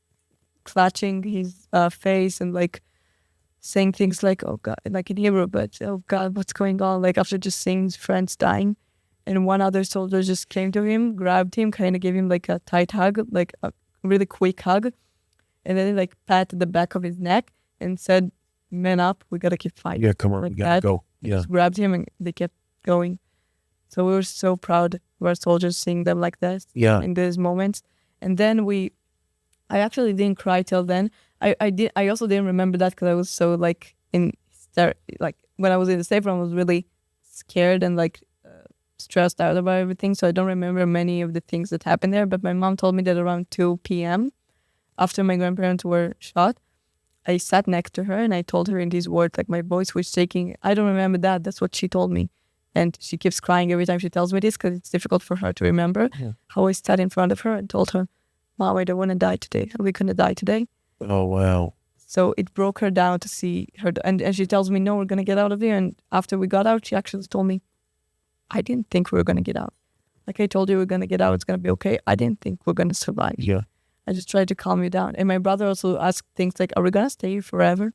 S2: clutching his face and like saying things like, oh God, like in Hebrew, but oh God, what's going on? Like after just seeing his friends dying. And one other soldier just came to him, grabbed him, kind of gave him like a tight hug, like a really quick hug. And then he like patted the back of his neck and said, man up, we got to keep fighting.
S1: Yeah, come on,
S2: like
S1: we got to go. Yeah.
S2: Just grabbed him and they kept going. So we were so proud of our soldiers, seeing them like this in those moments. And then I actually didn't cry till then. I also didn't remember that because I was so like like when I was in the safe room, I was really scared and like stressed out about everything. So I don't remember many of the things that happened there. But my mom told me that around 2 p.m. after my grandparents were shot, I sat next to her and I told her in these words, like my voice was shaking. I don't remember that. That's what she told me. And she keeps crying every time she tells me this because it's difficult for her to remember how I sat in front of her and told her, Mom, I don't want to die today. Are we going to die today?
S1: Oh, wow.
S2: So it broke her down to see her. And she tells me, no, we're going to get out of here. And after we got out, she actually told me, I didn't think we were going to get out. Like I told you, we're going to get out. It's going to be okay. I didn't think we're going to survive.
S1: Yeah.
S2: I just tried to calm you down. And my brother also asked things like, are we going to stay here forever?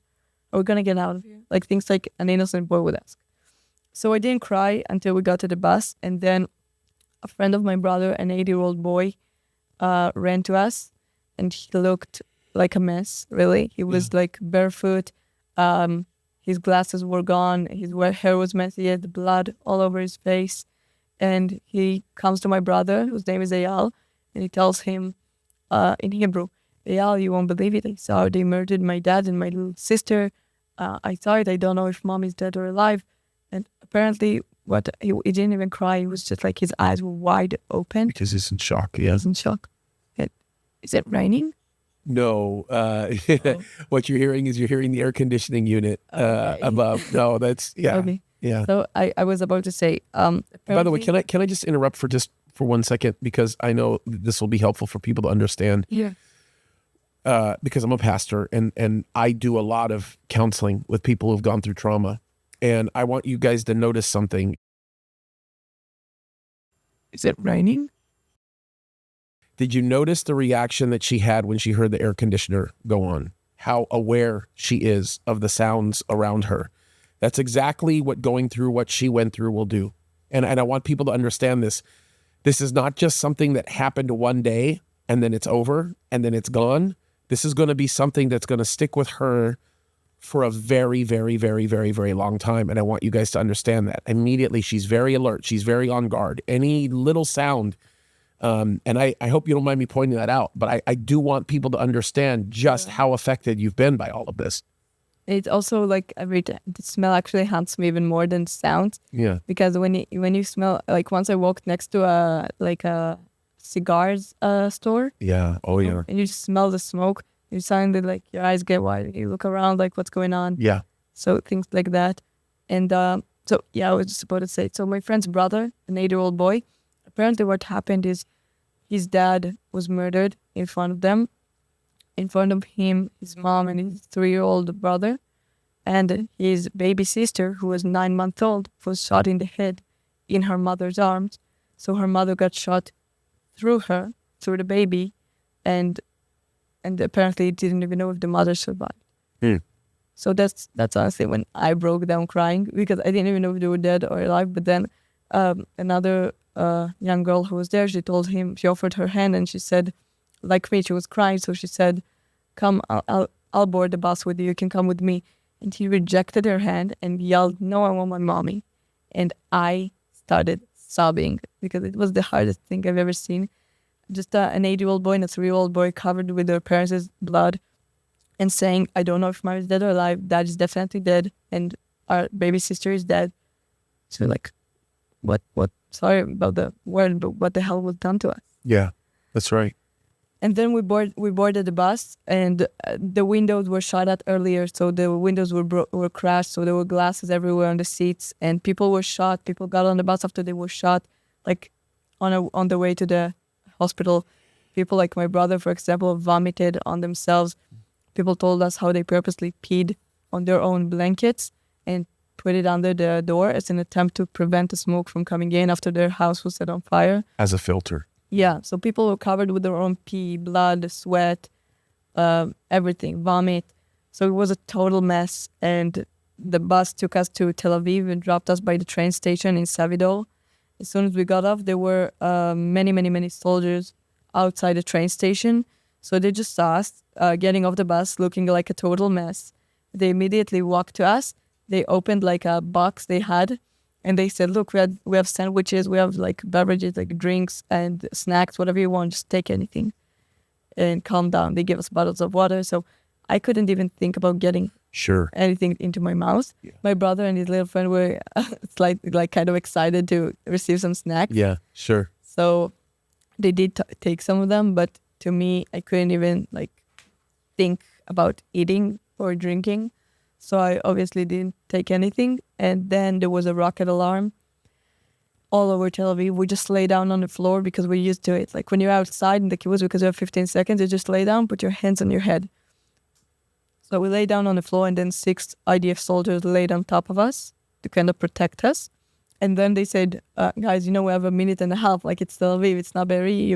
S2: Are we going to get out of here? Like things like an innocent boy would ask. So I didn't cry until we got to the bus. And then a friend of my brother, an 8-year-old boy, ran to us. And he looked like a mess, really. He was like barefoot. His glasses were gone. His hair was messy. He had blood all over his face. And he comes to my brother, whose name is Eyal, and he tells him in Hebrew, Eyal, you won't believe it. I saw they murdered my dad and my little sister. I saw it. I don't know if mom is dead or alive. And apparently, he didn't even cry. He was just like his eyes were wide open.
S1: Because he's in shock, yeah.
S2: He's in shock. Is it raining?
S1: No. What you're hearing is the air conditioning unit above. No, that's,
S2: Okay.
S1: Yeah.
S2: So I was about to say.
S1: By the way, can I just interrupt for 1 second? Because I know this will be helpful for people to understand.
S2: Yeah.
S1: Because I'm a pastor and I do a lot of counseling with people who've gone through trauma. And I want you guys to notice something.
S2: Is it raining?
S1: Did you notice the reaction that she had when she heard the air conditioner go on? How aware she is of the sounds around her. That's exactly what going through what she went through will do. And I want people to understand this. This is not just something that happened one day and then it's over and then it's gone. This is going to be something that's going to stick with her for a very, very, very, very, very long time. And I want you guys to understand that. Immediately, she's very alert. She's very on guard. Any little sound, and I hope you don't mind me pointing that out, but I do want people to understand just how affected you've been by all of this.
S2: It's also like the smell actually haunts me even more than sound.
S1: Yeah.
S2: Because when you smell, like once I walked next to a cigars store.
S1: Yeah. Oh yeah.
S2: And you just smell the smoke. You suddenly like your eyes get wide. You look around like what's going on.
S1: Yeah.
S2: So things like that. And so I was just about to say. So my friend's brother, an 8-year-old boy, apparently what happened is his dad was murdered in front of them. In front of him, his mom and his 3-year-old brother, and his baby sister, who was 9 months old, was shot in the head in her mother's arms. So her mother got shot through the baby, and apparently didn't even know if the mother survived. So that's honestly when I broke down crying, because I didn't even know if they were dead or alive. But then another young girl who was there, she offered her hand, and she said, like me, she was crying. So she said, come, I'll board the bus with you. You can come with me. And he rejected her hand and yelled, no, I want my mommy. And I started sobbing because it was the hardest thing I've ever seen. Just an 8-year-old boy and a 3-year-old boy covered with their parents' blood and saying, I don't know if mom is dead or alive. Dad is definitely dead. And our baby sister is dead. So like, what, sorry about the word, but what the hell was done to us?
S1: Yeah, that's right.
S2: And then we boarded the bus, and the windows were shot at earlier, so the windows were crashed, so there were glasses everywhere on the seats, and people were shot. People got on the bus after they were shot, like on the way to the hospital. People like my brother, for example, vomited on themselves. People told us how they purposely peed on their own blankets and put it under the door as an attempt to prevent the smoke from coming in after their house was set on fire.
S1: As a filter.
S2: Yeah, so people were covered with their own pee, blood, sweat, everything, vomit. So it was a total mess. And the bus took us to Tel Aviv and dropped us by the train station in Savidor. As soon as we got off, there were many soldiers outside the train station. So they just saw us getting off the bus, looking like a total mess. They immediately walked to us. They opened like a box they had. And they said, look, we have sandwiches, we have like beverages, like drinks and snacks, whatever you want, just take anything and calm down. They gave us bottles of water. So I couldn't even think about getting anything into my mouth. Yeah. My brother and his little friend were like kind of excited to receive some snacks.
S1: Yeah, sure.
S2: So they did take some of them, but to me, I couldn't even like think about eating or drinking. So I obviously didn't take anything. And then there was a rocket alarm all over Tel Aviv. We just lay down on the floor because we're used to it. Like when you're outside in the kibbutz, because you have 15 seconds, you just lay down, put your hands on your head. So we lay down on the floor, and then 6 IDF soldiers laid on top of us to kind of protect us. And then they said, guys, we have a minute and a half. Like it's Tel Aviv, it's not Be'eri.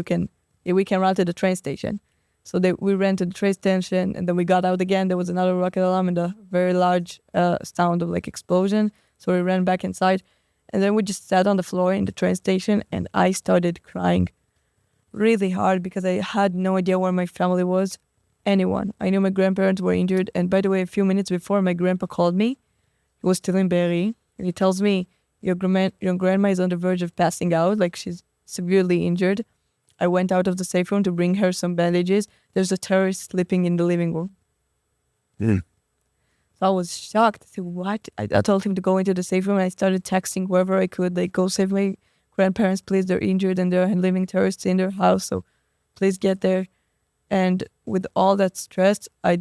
S2: We can run to the train station. So we ran to the train station, and then we got out again. There was another rocket alarm and a very large sound of like explosion. So we ran back inside, and then we just sat on the floor in the train station, and I started crying really hard because I had no idea where my family was, anyone. I knew my grandparents were injured, and by the way, a few minutes before, my grandpa called me. He was still in Be'eri, and he tells me, your grandma is on the verge of passing out, like she's severely injured. I went out of the safe room to bring her some bandages. There's a terrorist sleeping in the living room. So I was shocked. I said, what? I told him to go into the safe room, and I started texting wherever I could, like, go save my grandparents, please. They're injured, and they're living terrorists in their house, so please get there. And with all that stress, I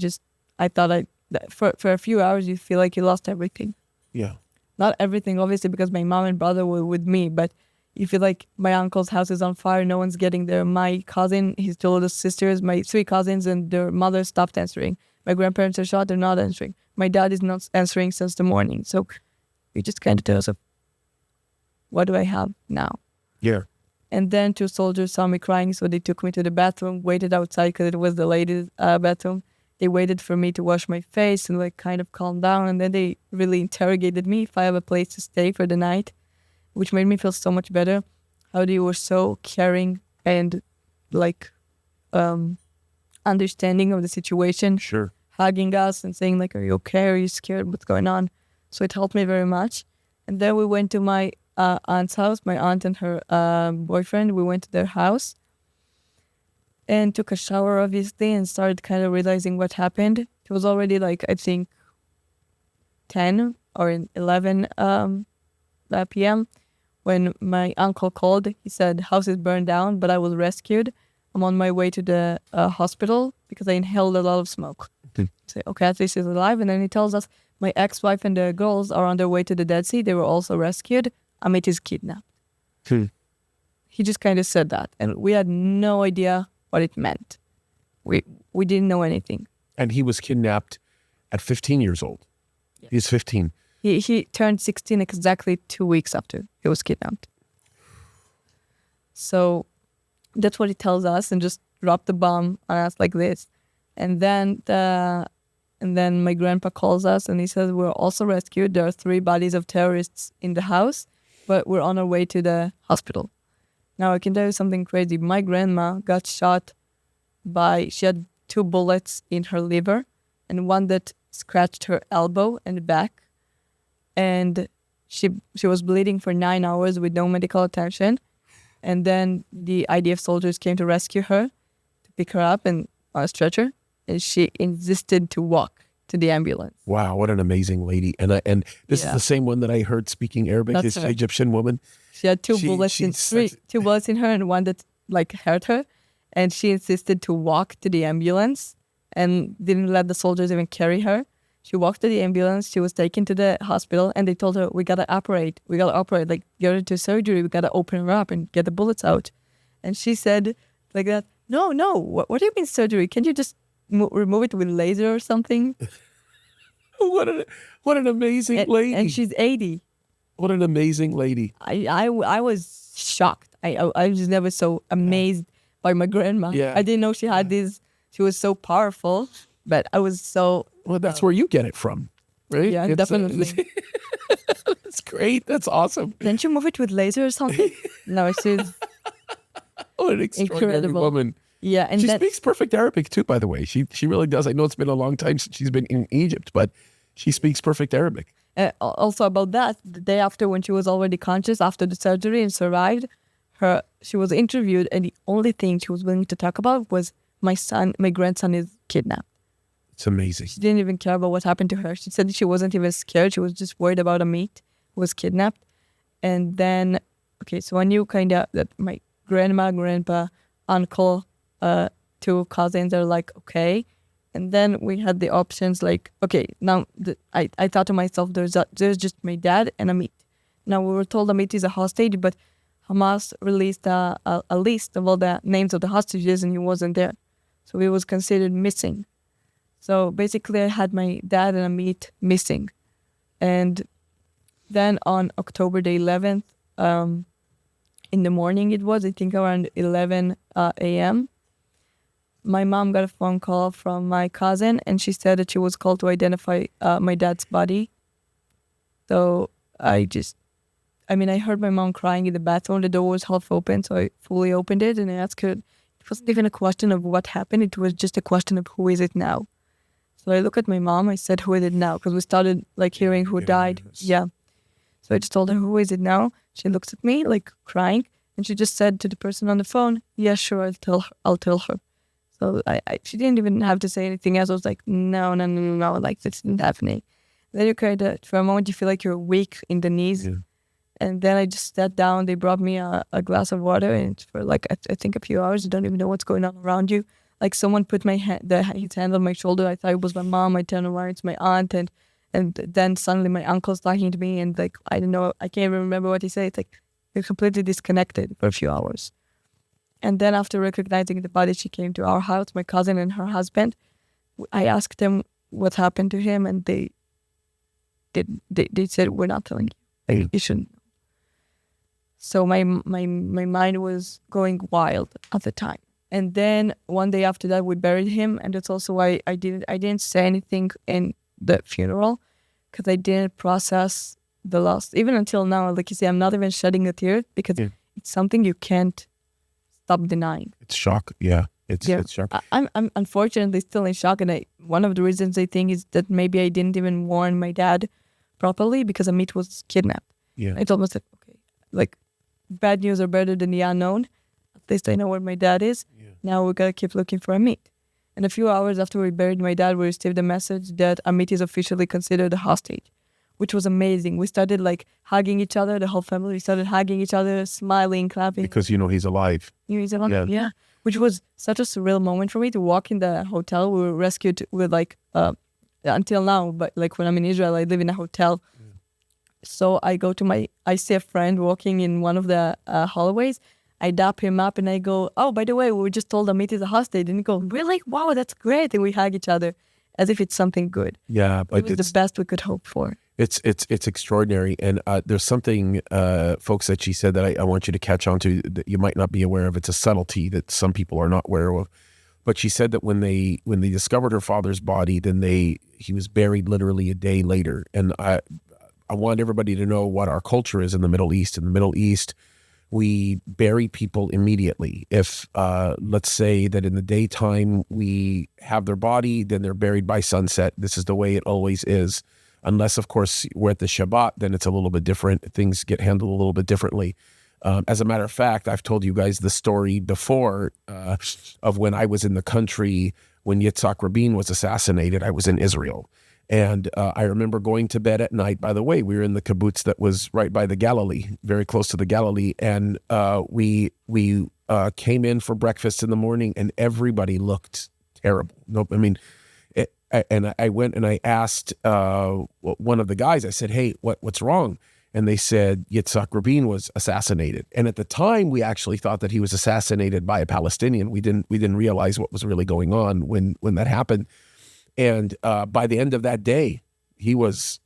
S2: thought for a few hours, you feel like you lost everything.
S1: Yeah.
S2: Not everything, obviously, because my mom and brother were with me, but you feel like my uncle's house is on fire, no one's getting there. My cousin, his two older sisters, my 3 cousins and their mother stopped answering. My grandparents are shot, they're not answering. My dad is not answering since the morning. So you just kind of tell yourself, what do I have now?
S1: Yeah.
S2: And then 2 soldiers saw me crying, so they took me to the bathroom, waited outside because it was the ladies' bathroom. They waited for me to wash my face and like kind of calm down. And then they really interrogated me if I have a place to stay for the night, which made me feel so much better. How they were so caring and like understanding of the situation.
S1: Sure.
S2: Hugging us and saying like, are you okay? Are you scared? What's going on? So it helped me very much. And then we went to my aunt's house, my aunt and her boyfriend. We went to their house and took a shower, obviously, and started kind of realizing what happened. It was already like, I think, 10 or 11 p.m. when my uncle called. He said, house is burned down, but I was rescued. I'm on my way to the hospital because I inhaled a lot of smoke. Say, okay, at least he's alive. And then he tells us my ex-wife and the girls are on their way to the Dead Sea. They were also rescued. Amit is kidnapped. He just kind of said that. And we had no idea what it meant. We didn't know anything.
S1: And he was kidnapped at 15 years old. Yes. He's 15.
S2: He turned 16 exactly 2 weeks after he was kidnapped. So that's what he tells us, and just dropped the bomb on us like this. And then my grandpa calls us and he says, we're also rescued. There are 3 bodies of terrorists in the house, but we're on our way to the hospital. Now I can tell you something crazy. My grandma got shot she had 2 bullets in her liver and one that scratched her elbow and back. And She was bleeding for 9 hours with no medical attention. And then the IDF soldiers came to rescue her, to pick her up and on a stretcher. And she insisted to walk to the ambulance.
S1: Wow, what an amazing lady. And this is the same one that I heard speaking Arabic,
S2: That's
S1: this
S2: her.
S1: Egyptian woman.
S2: She had two bullets in her and one that like hurt her. And she insisted to walk to the ambulance and didn't let the soldiers even carry her. She walked to the ambulance. She was taken to the hospital and they told her, we got to operate, like get her to surgery. We got to open her up and get the bullets out. And she said like that, no, what do you mean surgery? Can't you just remove it with laser or something?
S1: What an amazing lady.
S2: And she's 80.
S1: What an amazing lady.
S2: I was shocked. I was never so amazed by my grandma.
S1: Yeah.
S2: I didn't know she had this. She was so powerful, but I was so.
S1: Well, that's where you get it from, right?
S2: Yeah, definitely.
S1: That's great. That's awesome.
S2: Didn't you move it with laser or something? No, she's
S1: Oh, an extraordinary
S2: incredible
S1: woman.
S2: Yeah, and
S1: She
S2: then,
S1: speaks perfect Arabic too, by the way. She really does. I know it's been a long time since she's been in Egypt, but she speaks perfect Arabic.
S2: also about that, the day after when she was already conscious after the surgery and survived, she was interviewed, and the only thing she was willing to talk about was my grandson is kidnapped.
S1: It's amazing.
S2: She didn't even care about what happened to her. She said she wasn't even scared. She was just worried about Amit, who was kidnapped. And then, so I knew kind of that my grandma, grandpa, uncle, two cousins are like, okay. And then we had the options like, now I thought to myself, there's just my dad and Amit. Now we were told Amit is a hostage, but Hamas released a list of all the names of the hostages and he wasn't there. So he was considered missing. So basically I had my dad and Amit missing. And then on October the 11th, in the morning it was, I think around 11 a.m., my mom got a phone call from my cousin and she said that she was called to identify my dad's body. So I heard my mom crying in the bathroom. The door was half open, so I fully opened it and I asked her. It wasn't even a question of what happened. It was just a question of who is it now. So I looked at my mom. I said, who is it now? Because we started like hearing who died.
S1: Yes.
S2: Yeah. So I just told her, who is it now? She looks at me like crying. And she just said to the person on the phone, yeah, sure, I'll tell her. So she didn't even have to say anything else. I was like, no, like this isn't happening. Then you kind of, for a moment, you feel like you're weak in the knees.
S1: Yeah.
S2: And then I just sat down. They brought me a glass of water, and for like I think a few hours, you don't even know what's going on around you. Like someone put his hand on my shoulder. I thought it was my mom. I turned around, it's my aunt, and then suddenly my uncle's talking to me, and like I don't know, I can't even remember what he said. It's like you're completely disconnected for a few hours. And then after recognizing the body, she came to our house, my cousin and her husband. I asked them what happened to him, and they said, we're not telling you. You shouldn't. So my mind was going wild at the time. And then one day after that, we buried him, and that's also why I didn't say anything in the funeral, because I didn't process the loss. Even until now, like you say, I'm not even shedding a tear because it's something you can't stop denying.
S1: It's shock. Yeah. It's shock.
S2: I'm unfortunately still in shock, and one of the reasons I think is that maybe I didn't even warn my dad properly because Amit was kidnapped.
S1: Yeah.
S2: It's almost like, okay, like bad news are better than the unknown. At least I know where my dad is.
S1: Yeah.
S2: Now we gotta keep looking for Amit. And a few hours after we buried my dad, we received a message that Amit is officially considered a hostage, which was amazing. We started like hugging each other, the whole family. We started hugging each other, smiling, clapping.
S1: Because he's alive.
S2: He's alive, yeah. Which was such a surreal moment for me to walk in the hotel. We were rescued with like, until now, but like when I'm in Israel, I live in a hotel. So I see a friend walking in one of the hallways. I dap him up and I go, oh, by the way, we were just told Amit is a hostage. And he goes, really? Wow, that's great. And we hug each other as if it's something good.
S1: Yeah, but
S2: It was the best we could hope for.
S1: It's extraordinary. And there's something, folks, that she said that I want you to catch on to that you might not be aware of. It's a subtlety that some people are not aware of. But she said that when they discovered her father's body, then he was buried literally a day later. And I want everybody to know what our culture is in the Middle East. In the Middle East, we bury people immediately. If let's say that in the daytime we have their body, then they're buried by sunset. This is the way it always is. unless, of course, we're at the Shabbat, then it's a little bit different. Things get handled a little bit differently. As a matter of fact, I've told you guys the story before of when I was in the country when Yitzhak Rabin was assassinated. I was in Israel. And I remember going to bed at night. By the way, we were in the kibbutz that was right by the Galilee, very close to the Galilee. And we came in for breakfast in the morning, and everybody looked terrible. Nope. I mean, I went and I asked one of the guys. I said, "Hey, what's wrong?" And they said Yitzhak Rabin was assassinated. And at the time, we actually thought that he was assassinated by a Palestinian. We didn't realize what was really going on when that happened. And by the end of that day,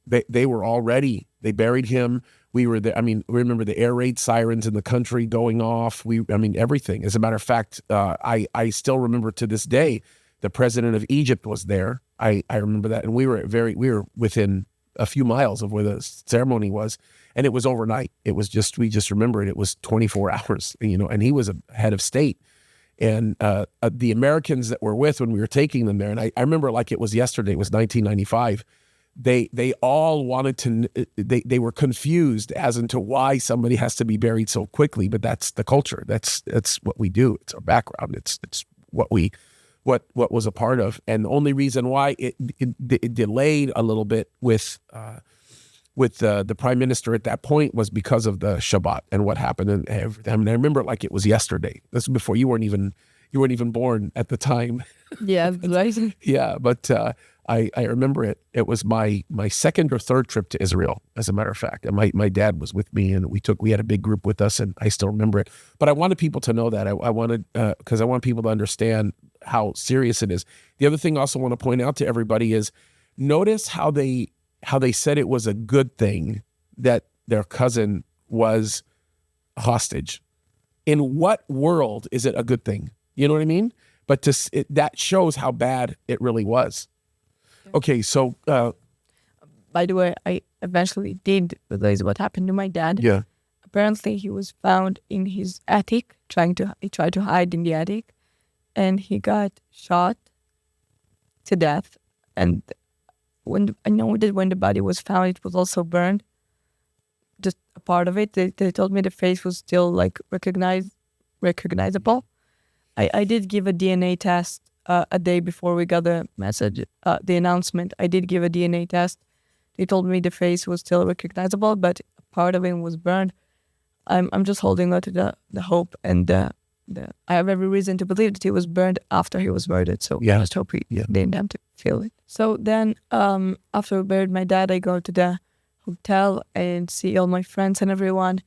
S1: they were all ready. They buried him. We were there. I mean, remember the air raid sirens in the country going off. Everything. As a matter of fact, I still remember to this day, the president of Egypt was there. I remember that. And we were within a few miles of where the ceremony was. And it was overnight. We just remember it. It was 24 hours, and he was a head of state. And the Americans that were with when we were taking them there, and I remember like it was yesterday, it was 1995, they all wanted to, they were confused as into why somebody has to be buried so quickly, but that's the culture. That's what we do. It's our background. It's what was a part of. And the only reason why it delayed a little bit with the prime minister at that point was because of the Shabbat and what happened and everything. I mean, I remember it like it was yesterday. This was before you weren't even born at the time.
S2: Yeah, right.
S1: Yeah, but I remember it. It was my second or third trip to Israel, as a matter of fact. And my dad was with me, and we had a big group with us, and I still remember it. But I wanted people to know that. I wanted because I want people to understand how serious it is. The other thing I also want to point out to everybody is notice how they said it was a good thing that their cousin was a hostage. In what world is it a good thing? You know what I mean? But that shows how bad it really was. Okay, so...
S2: by the way, I eventually did realize what happened to my dad.
S1: Yeah.
S2: Apparently, he was found in his attic, he tried to hide in the attic, and he got shot to death. And when the body was found, it was also burned. Just a part of it. They told me the face was still like recognizable. I did give a DNA test a day before we got the message, the announcement. I did give a DNA test. They told me the face was still recognizable, but a part of it was burned. I'm just holding on to the hope, and I have every reason to believe that he was burned after he was murdered. So I just hope he didn't have to feel it. So then, after we buried my dad, I go to the hotel and see all my friends and everyone.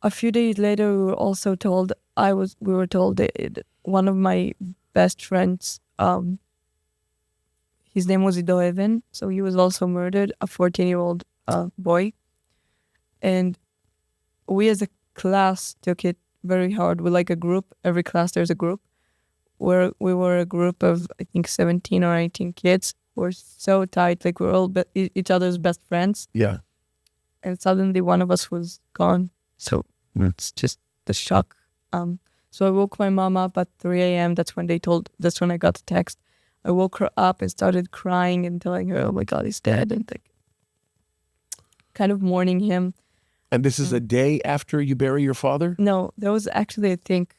S2: A few days later, we were also told that one of my best friends, his name was Ido Even, so he was also murdered, a 14-year-old boy. And we as a class took it very hard. We're like a group. Every class there's a group. Where we were a group of, I think, 17 or 18 kids. We're so tight, like we're all each other's best friends.
S1: Yeah.
S2: And suddenly one of us was gone. So it's just the shock. So I woke my mom up at 3 a.m. That's when I got the text. I woke her up and started crying and telling her, "Oh my God, he's dead," and like kind of mourning him.
S1: And this is a day after you bury your father?
S2: No, that was actually, I think,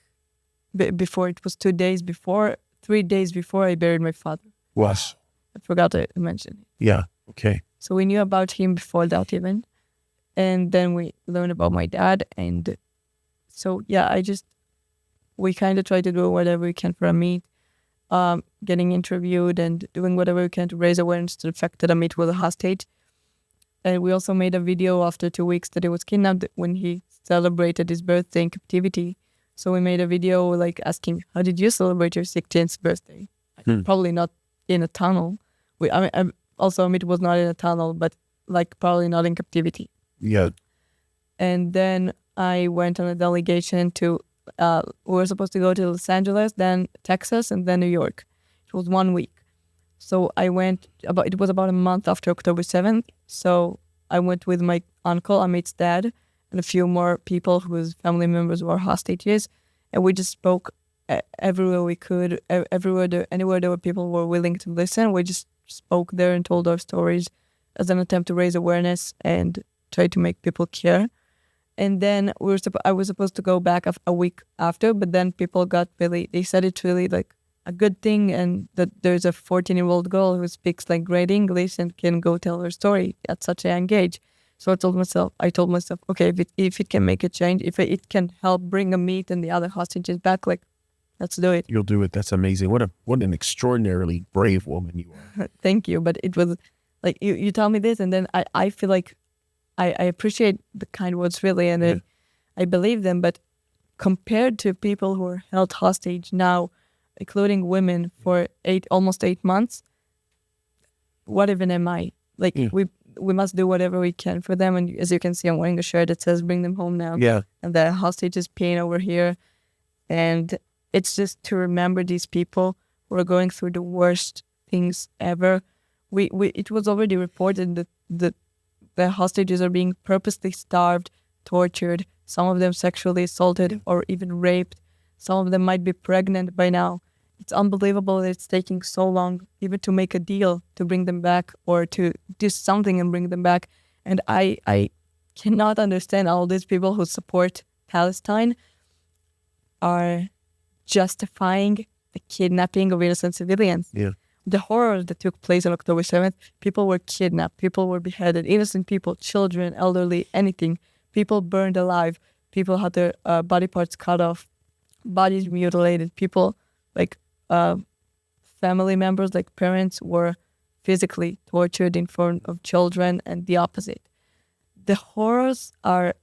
S2: before. It was 3 days before I buried my father.
S1: Was.
S2: I forgot to mention it.
S1: Yeah, okay.
S2: So we knew about him before that even. And then we learned about my dad. And so, yeah, we kind of try to do whatever we can for Amit, getting interviewed and doing whatever we can to raise awareness to the fact that Amit was a hostage. And we also made a video after 2 weeks that he was kidnapped when he celebrated his birthday in captivity. So we made a video like asking, how did you celebrate your 16th birthday? Probably not in a tunnel. Also Amit was not in a tunnel, but like probably not in captivity.
S1: Yeah.
S2: And then I went on a delegation to, we were supposed to go to Los Angeles, then Texas, and then New York. It was 1 week. So it was about a month after October 7th. So I went with my uncle, Amit's dad, and a few more people whose family members were hostages. And we just spoke everywhere we could, anywhere there were people who were willing to listen. We just spoke there and told our stories as an attempt to raise awareness and try to make people care. And then I was supposed to go back a week after, but then people they said it's really like a good thing, and that there's a 14-year-old girl who speaks like great English and can go tell her story at such a young age. So I told myself, okay, if it can make a change, if it can help bring Amit and the other hostages back, like, let's do it.
S1: You'll do it. That's amazing. What an extraordinarily brave woman you are.
S2: Thank you. But it was like, you tell me this, and then I feel like I appreciate the kind words, really, and I believe them. But compared to people who are held hostage now, including women, for almost 8 months, what even am I? Like, we must do whatever we can for them. And as you can see, I'm wearing a shirt that says "Bring them home now."
S1: Yeah.
S2: And the hostage is peeing over here, and it's just to remember these people who are going through the worst things ever. It was already reported that the hostages are being purposely starved, tortured, some of them sexually assaulted or even raped. Some of them might be pregnant by now. It's unbelievable that it's taking so long even to make a deal to bring them back or to do something and bring them back. And I cannot understand all these people who support Palestine are justifying the kidnapping of innocent civilians.
S1: Yeah.
S2: The horror that took place on October 7th, people were kidnapped, people were beheaded, innocent people, children, elderly, anything. People burned alive, people had their body parts cut off, bodies mutilated, people like family members, like parents, were physically tortured in front of children, and the opposite. The horrors are,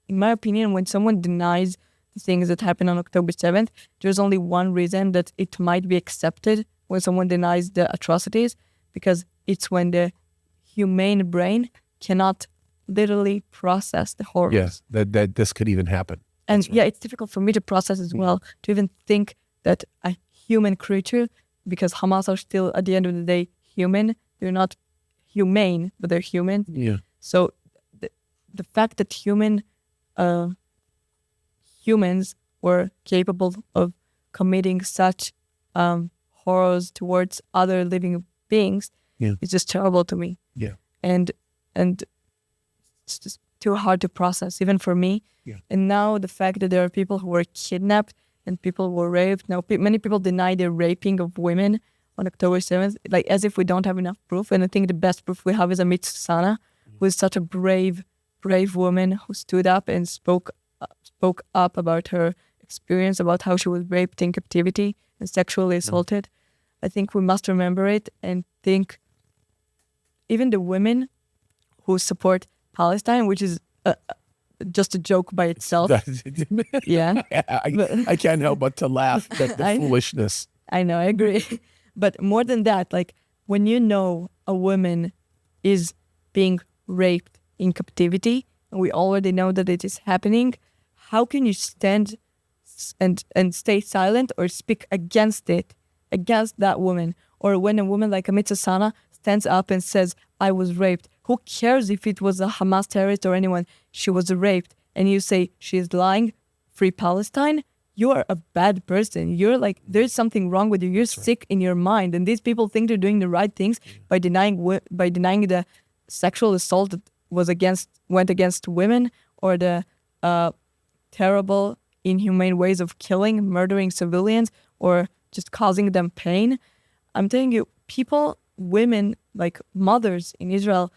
S2: in my opinion, when someone denies the things that happened on October 7th, there's only one reason that it might be accepted when someone denies the atrocities, because it's when the humane brain cannot literally process the horrors.
S1: Yes, that this could even happen.
S2: And
S1: That's right.
S2: it's difficult for me to process as well, to even think that a human creature, because Hamas are still, at the end of the day, human. They're not humane, but they're human.
S1: Yeah.
S2: So the fact that humans were capable of committing such horrors towards other living beings is just terrible to me.
S1: Yeah.
S2: And it's just too hard to process, even for me.
S1: Yeah.
S2: And now the fact that there are people who were kidnapped and people were raped. Now many people deny the raping of women on October 7th, like as if we don't have enough proof. And I think the best proof we have is Amit Shani, who is such a brave woman who stood up and spoke up about her experience, about how she was raped in captivity and sexually assaulted. I think we must remember it and think even the women who support Palestine, which is just a joke by itself. Yeah.
S1: I can't help but to laugh at the foolishness.
S2: I know, I agree. But more than that, like when you know a woman is being raped in captivity, and we already know that it is happening, how can you stand and stay silent or speak against it, against that woman? Or when a woman like Amit Shani stands up and says, I was raped, who cares if it was a Hamas terrorist or anyone? She was raped. And you say she's lying, free Palestine? You are a bad person. You're like, there's something wrong with you. You're sick in your mind. And these people think they're doing the right things by denying the sexual assault that went against women, or the terrible, inhumane ways of killing, murdering civilians, or just causing them pain. I'm telling you, women, like mothers in Israel,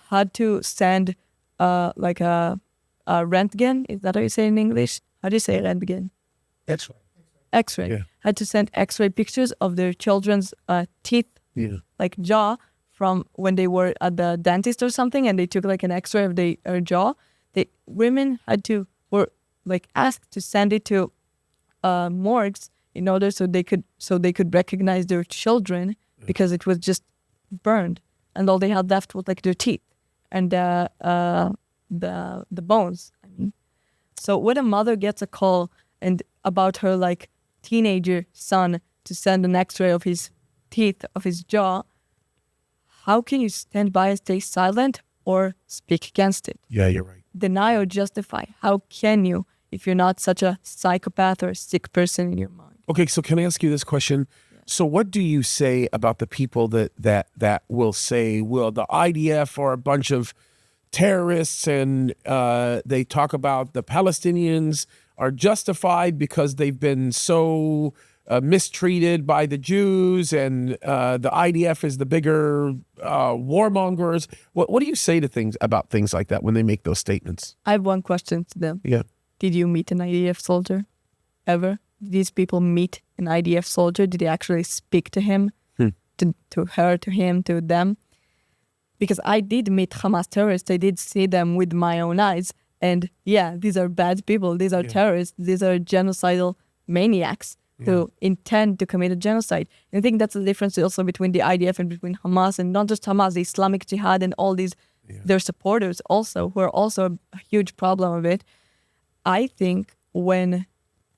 S2: had to send like a röntgen. Is that how you say it in English? How do you say röntgen?
S3: X-ray.
S2: X-ray.
S1: Yeah.
S2: Had to send X-ray pictures of their children's teeth, like jaw, from when they were at the dentist or something, and they took like an X-ray of their jaw. Women were like asked to send it to morgues in order so they could recognize their children, because it was just burned, and all they had left was like their teeth and the bones. I mean, so when a mother gets a call and about her like teenager son to send an X-ray of his teeth, of his jaw, how can you stand by and stay silent or speak against it?
S1: Yeah, you're right.
S2: Deny or justify. How can you if you're not such a psychopath or a sick person in your mind?
S1: Okay, so can I ask you this question?
S2: Yeah.
S1: So what do you say about the people that will say, well, the IDF are a bunch of terrorists, and they talk about the Palestinians are justified because they've been so mistreated by the Jews, and the IDF is the bigger warmongers. What do you say to things like that when they make those statements?
S2: I have one question to them.
S1: Yeah.
S2: Did you meet an IDF soldier ever? Did these people meet an IDF soldier? Did they actually speak to him, to her, to him, to them? Because I did meet Hamas terrorists. I did see them with my own eyes. And yeah, these are bad people. These are terrorists. These are genocidal maniacs who intend to commit a genocide. And I think that's the difference also between the IDF and between Hamas, and not just Hamas, the Islamic Jihad and all these, their supporters also, who are also a huge problem of it. I think when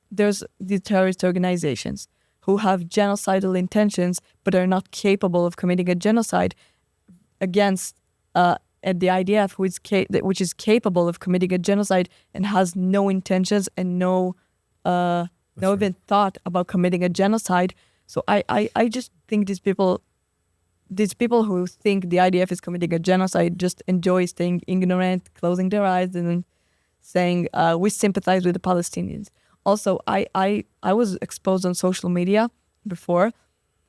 S2: there's the terrorist organizations who have genocidal intentions but are not capable of committing a genocide against the IDF, which is capable of committing a genocide and has no intentions and no even thought about committing a genocide. So I just think these people who think the IDF is committing a genocide just enjoy staying ignorant, closing their eyes, and saying we sympathize with the Palestinians. Also, I was exposed on social media before,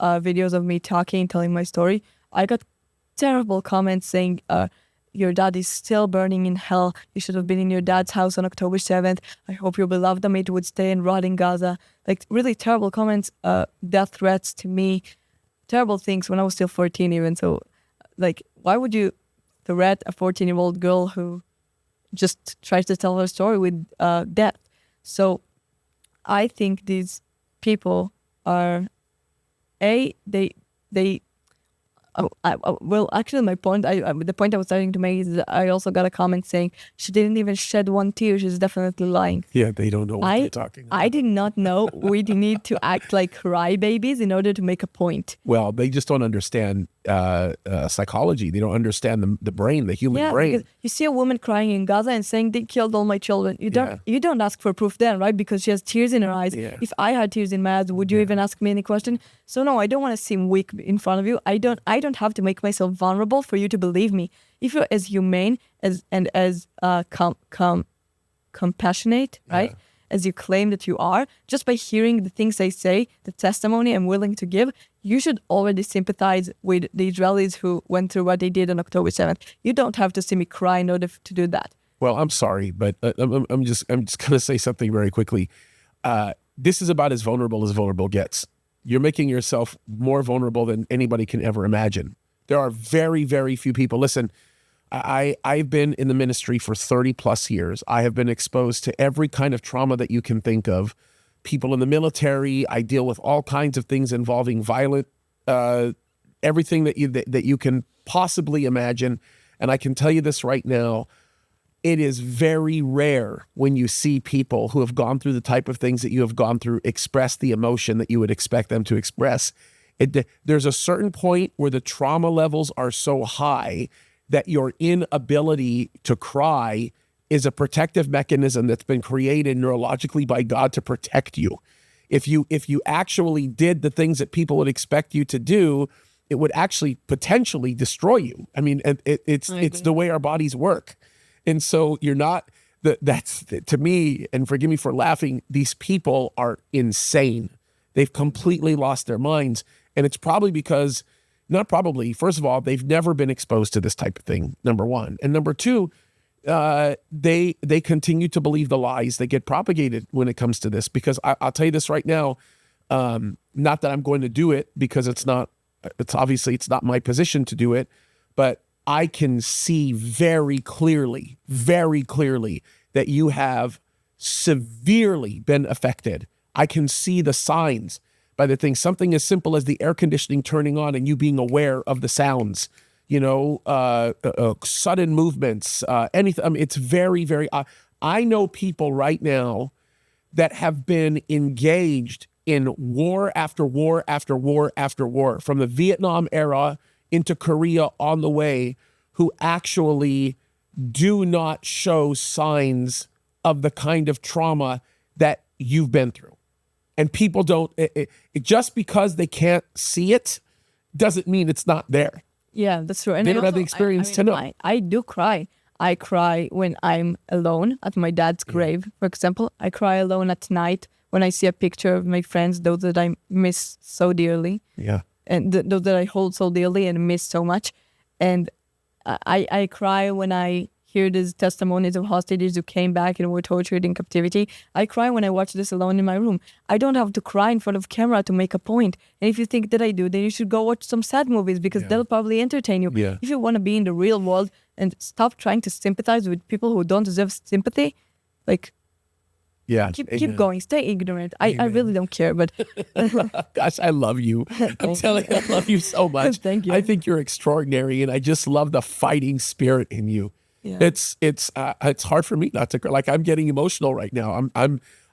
S2: videos of me talking, telling my story. I got terrible comments saying, your dad is still burning in hell. You should have been in your dad's house on October 7th. I hope your beloved Amit would stay and rot in Gaza. Like, really terrible comments, death threats to me, terrible things when I was still 14 even. So, like, why would you threat a 14-year-old girl who just tries to tell her story with death? So I think these people are, well, actually, my point, the point I was starting to make is that I also got a comment saying she didn't even shed one tear. She's definitely lying.
S1: Yeah, they don't know what they're talking about.
S2: I did not know we need to act like crybabies in order to make a point.
S1: Well, they just don't understand psychology. They don't understand the brain, the human brain.
S2: Because you see a woman crying in Gaza and saying they killed all my children. You don't ask for proof then, right? Because she has tears in her eyes.
S1: Yeah.
S2: If I had tears in my eyes, would you even ask me any question? So no, I don't want to seem weak in front of you. I don't have to make myself vulnerable for you to believe me. If you're as humane as compassionate, right? As you claim that you are, just by hearing the things I say, the testimony I'm willing to give, you should already sympathize with the Israelis who went through what they did on October 7th. You don't have to see me cry in order to do that.
S1: Well, I'm sorry, but I'm just going to say something very quickly. This is about as vulnerable gets. You're making yourself more vulnerable than anybody can ever imagine. There are very, very few people. Listen, I've been in the ministry for 30 plus years. I have been exposed to every kind of trauma that you can think of. People in the military, I deal with all kinds of things involving violent, everything that you can possibly imagine. And I can tell you this right now, it is very rare when you see people who have gone through the type of things that you have gone through express the emotion that you would expect them to express. There's a certain point where the trauma levels are so high that your inability to cry is a protective mechanism that's been created neurologically by God to protect you. If you actually did the things that people would expect you to do, it would actually potentially destroy you. I mean, it's the way our bodies work. And so you're not, that's to me, and forgive me for laughing, these people are insane. They've completely lost their minds. And it's probably because, not probably, first of all, they've never been exposed to this type of thing, number one. And number two, they continue to believe the lies that get propagated when it comes to this. Because I'll tell you this right now, not that I'm going to do it, because it's not my position to do it, but I can see very clearly that you have severely been affected. I can see the signs by the thing, something as simple as the air conditioning turning on and you being aware of the sounds, sudden movements, anything. I mean, it's very, very, I know people right now that have been engaged in war after war after war after war, from the Vietnam era into Korea on the way, who actually do not show signs of the kind of trauma that you've been through. And people don't, just because they can't see it doesn't mean it's not there.
S2: Yeah, that's true. And
S1: They
S2: I
S1: don't have the
S2: also-
S1: experience to know.
S2: I do cry. I cry when I'm alone at my dad's grave, for example. I cry alone at night when I see a picture of my friends, those that I miss so dearly,
S1: Yeah.
S2: and those that I hold so dearly and miss so much. And I cry when I hear these testimonies of hostages who came back and were tortured in captivity. I cry when I watch this alone in my room. I don't have to cry in front of camera to make a point. And if you think that I do, then you should go watch some sad movies because they'll probably entertain you.
S1: Yeah.
S2: If you want to be in the real world and stop trying to sympathize with people who don't deserve sympathy, like
S1: Yeah.
S2: keep going, stay ignorant. I really don't care, but
S1: Gosh, I love you. I'm telling you, I love you so much.
S2: Thank you.
S1: I think you're extraordinary, and I just love the fighting spirit in you.
S2: Yeah.
S1: It's hard for me not to cry. Like, I'm getting emotional right now.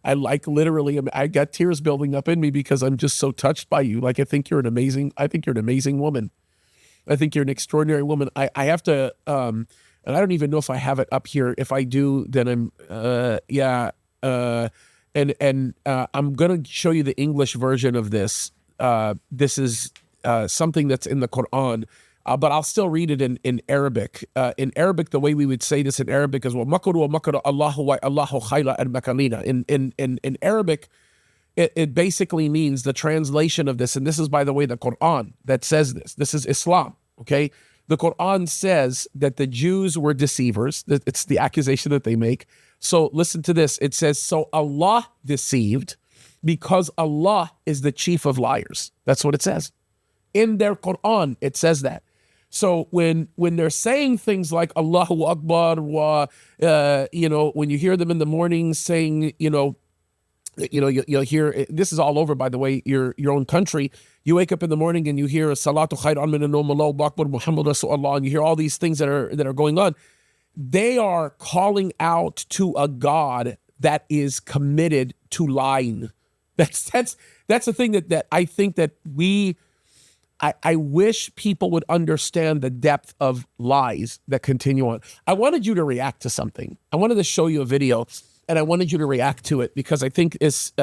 S1: I like literally, I got tears building up in me because I'm just so touched by you. Like, I think you're an amazing woman. I think you're an extraordinary woman. I have to, and I don't even know if I have it up here. If I do, then I'm, I'm going to show you the English version of this. This is something that's in the Quran, but I'll still read it in Arabic. In Arabic, the way we would say this in Arabic is, وَمَكَرُوا وَمَكَرَ اللَّهُ وَاللَّهُ خَيْرَ الْمَكَرِينَ. In Arabic, it basically means, the translation of this, and this is, by the way, the Quran that says this. This is Islam, okay? The Quran says that the Jews were deceivers. It's the accusation that they make. So listen to this. It says, so Allah deceived because Allah is the chief of liars. That's what it says. In their Quran, it says that. So when they're saying things like Allahu Akbar, when you hear them in the morning saying, you'll hear, this is all over, by the way, your own country. You wake up in the morning and you hear Salatu Khairun min an-Nawm, Allahu Akbar, Muhammad Rasulullah, and you hear all these things that are going on. They are calling out to a God that is committed to lying. That's the thing that I think that I wish people would understand the depth of lies that continue on. I wanted you to react to something. I wanted to show you a video, and I wanted you to react to it because I think this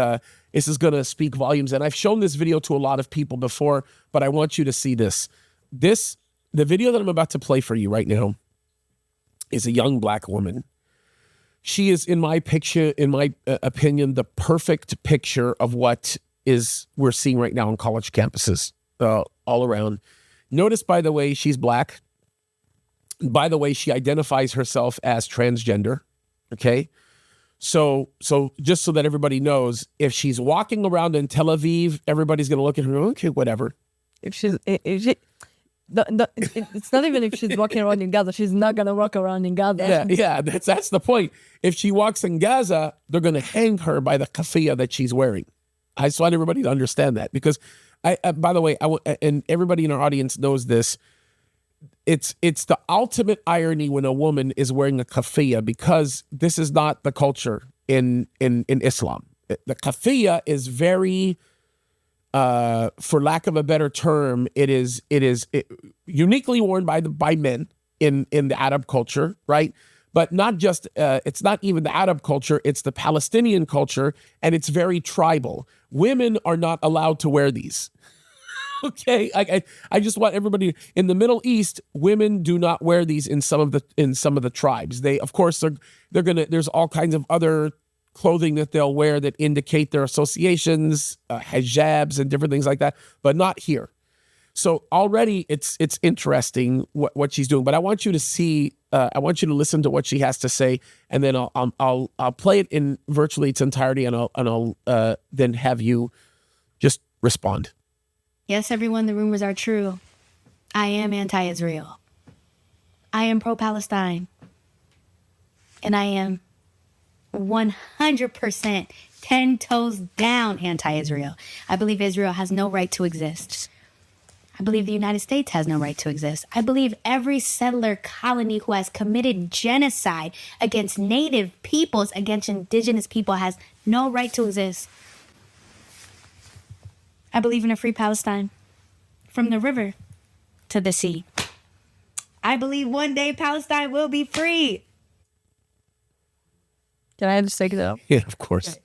S1: is going to speak volumes. And I've shown this video to a lot of people before, but I want you to see this. The video that I'm about to play for you right now is a young black woman. She is, in my opinion, the perfect picture of what we're seeing right now on college campuses. All around. Notice, by the way, she's black. By the way, she identifies herself as transgender. Okay. So just so that everybody knows, if she's walking around in Tel Aviv, everybody's going to look at her, okay, whatever.
S2: it's not even if she's walking around in Gaza. She's not gonna walk around in Gaza.
S1: Yeah, that's the point. If she walks in Gaza, they're going to hang her by the kafiyah that she's wearing. I just want everybody to understand that, because by the way, and everybody in our audience knows this. It's the ultimate irony when a woman is wearing a kafiyah, because this is not the culture in Islam. The kafiyah is very, for lack of a better term, it is uniquely worn by men in the Arab culture, right? But not just, it's not even the Arab culture, it's the Palestinian culture, and it's very tribal. Women are not allowed to wear these. Okay, I just want everybody, in the Middle East, women do not wear these in some of the tribes. They, of course, they're gonna. There's all kinds of other clothing that they'll wear that indicate their associations, hijabs and different things like that, but not here. So already it's interesting what she's doing. But I want you to see. I want you to listen to what she has to say, and then I'll play it in virtually its entirety, and I'll then have you just respond.
S4: Yes, everyone, the rumors are true. I am anti-Israel. I am pro-Palestine. And I am 100% 10 toes down anti-Israel. I believe Israel has no right to exist. I believe the United States has no right to exist. I believe every settler colony who has committed genocide against native peoples, against indigenous people, has no right to exist. I believe in a free Palestine, from the river to the sea. I believe one day Palestine will be free.
S2: Can I just take it up?
S1: Yeah, of course.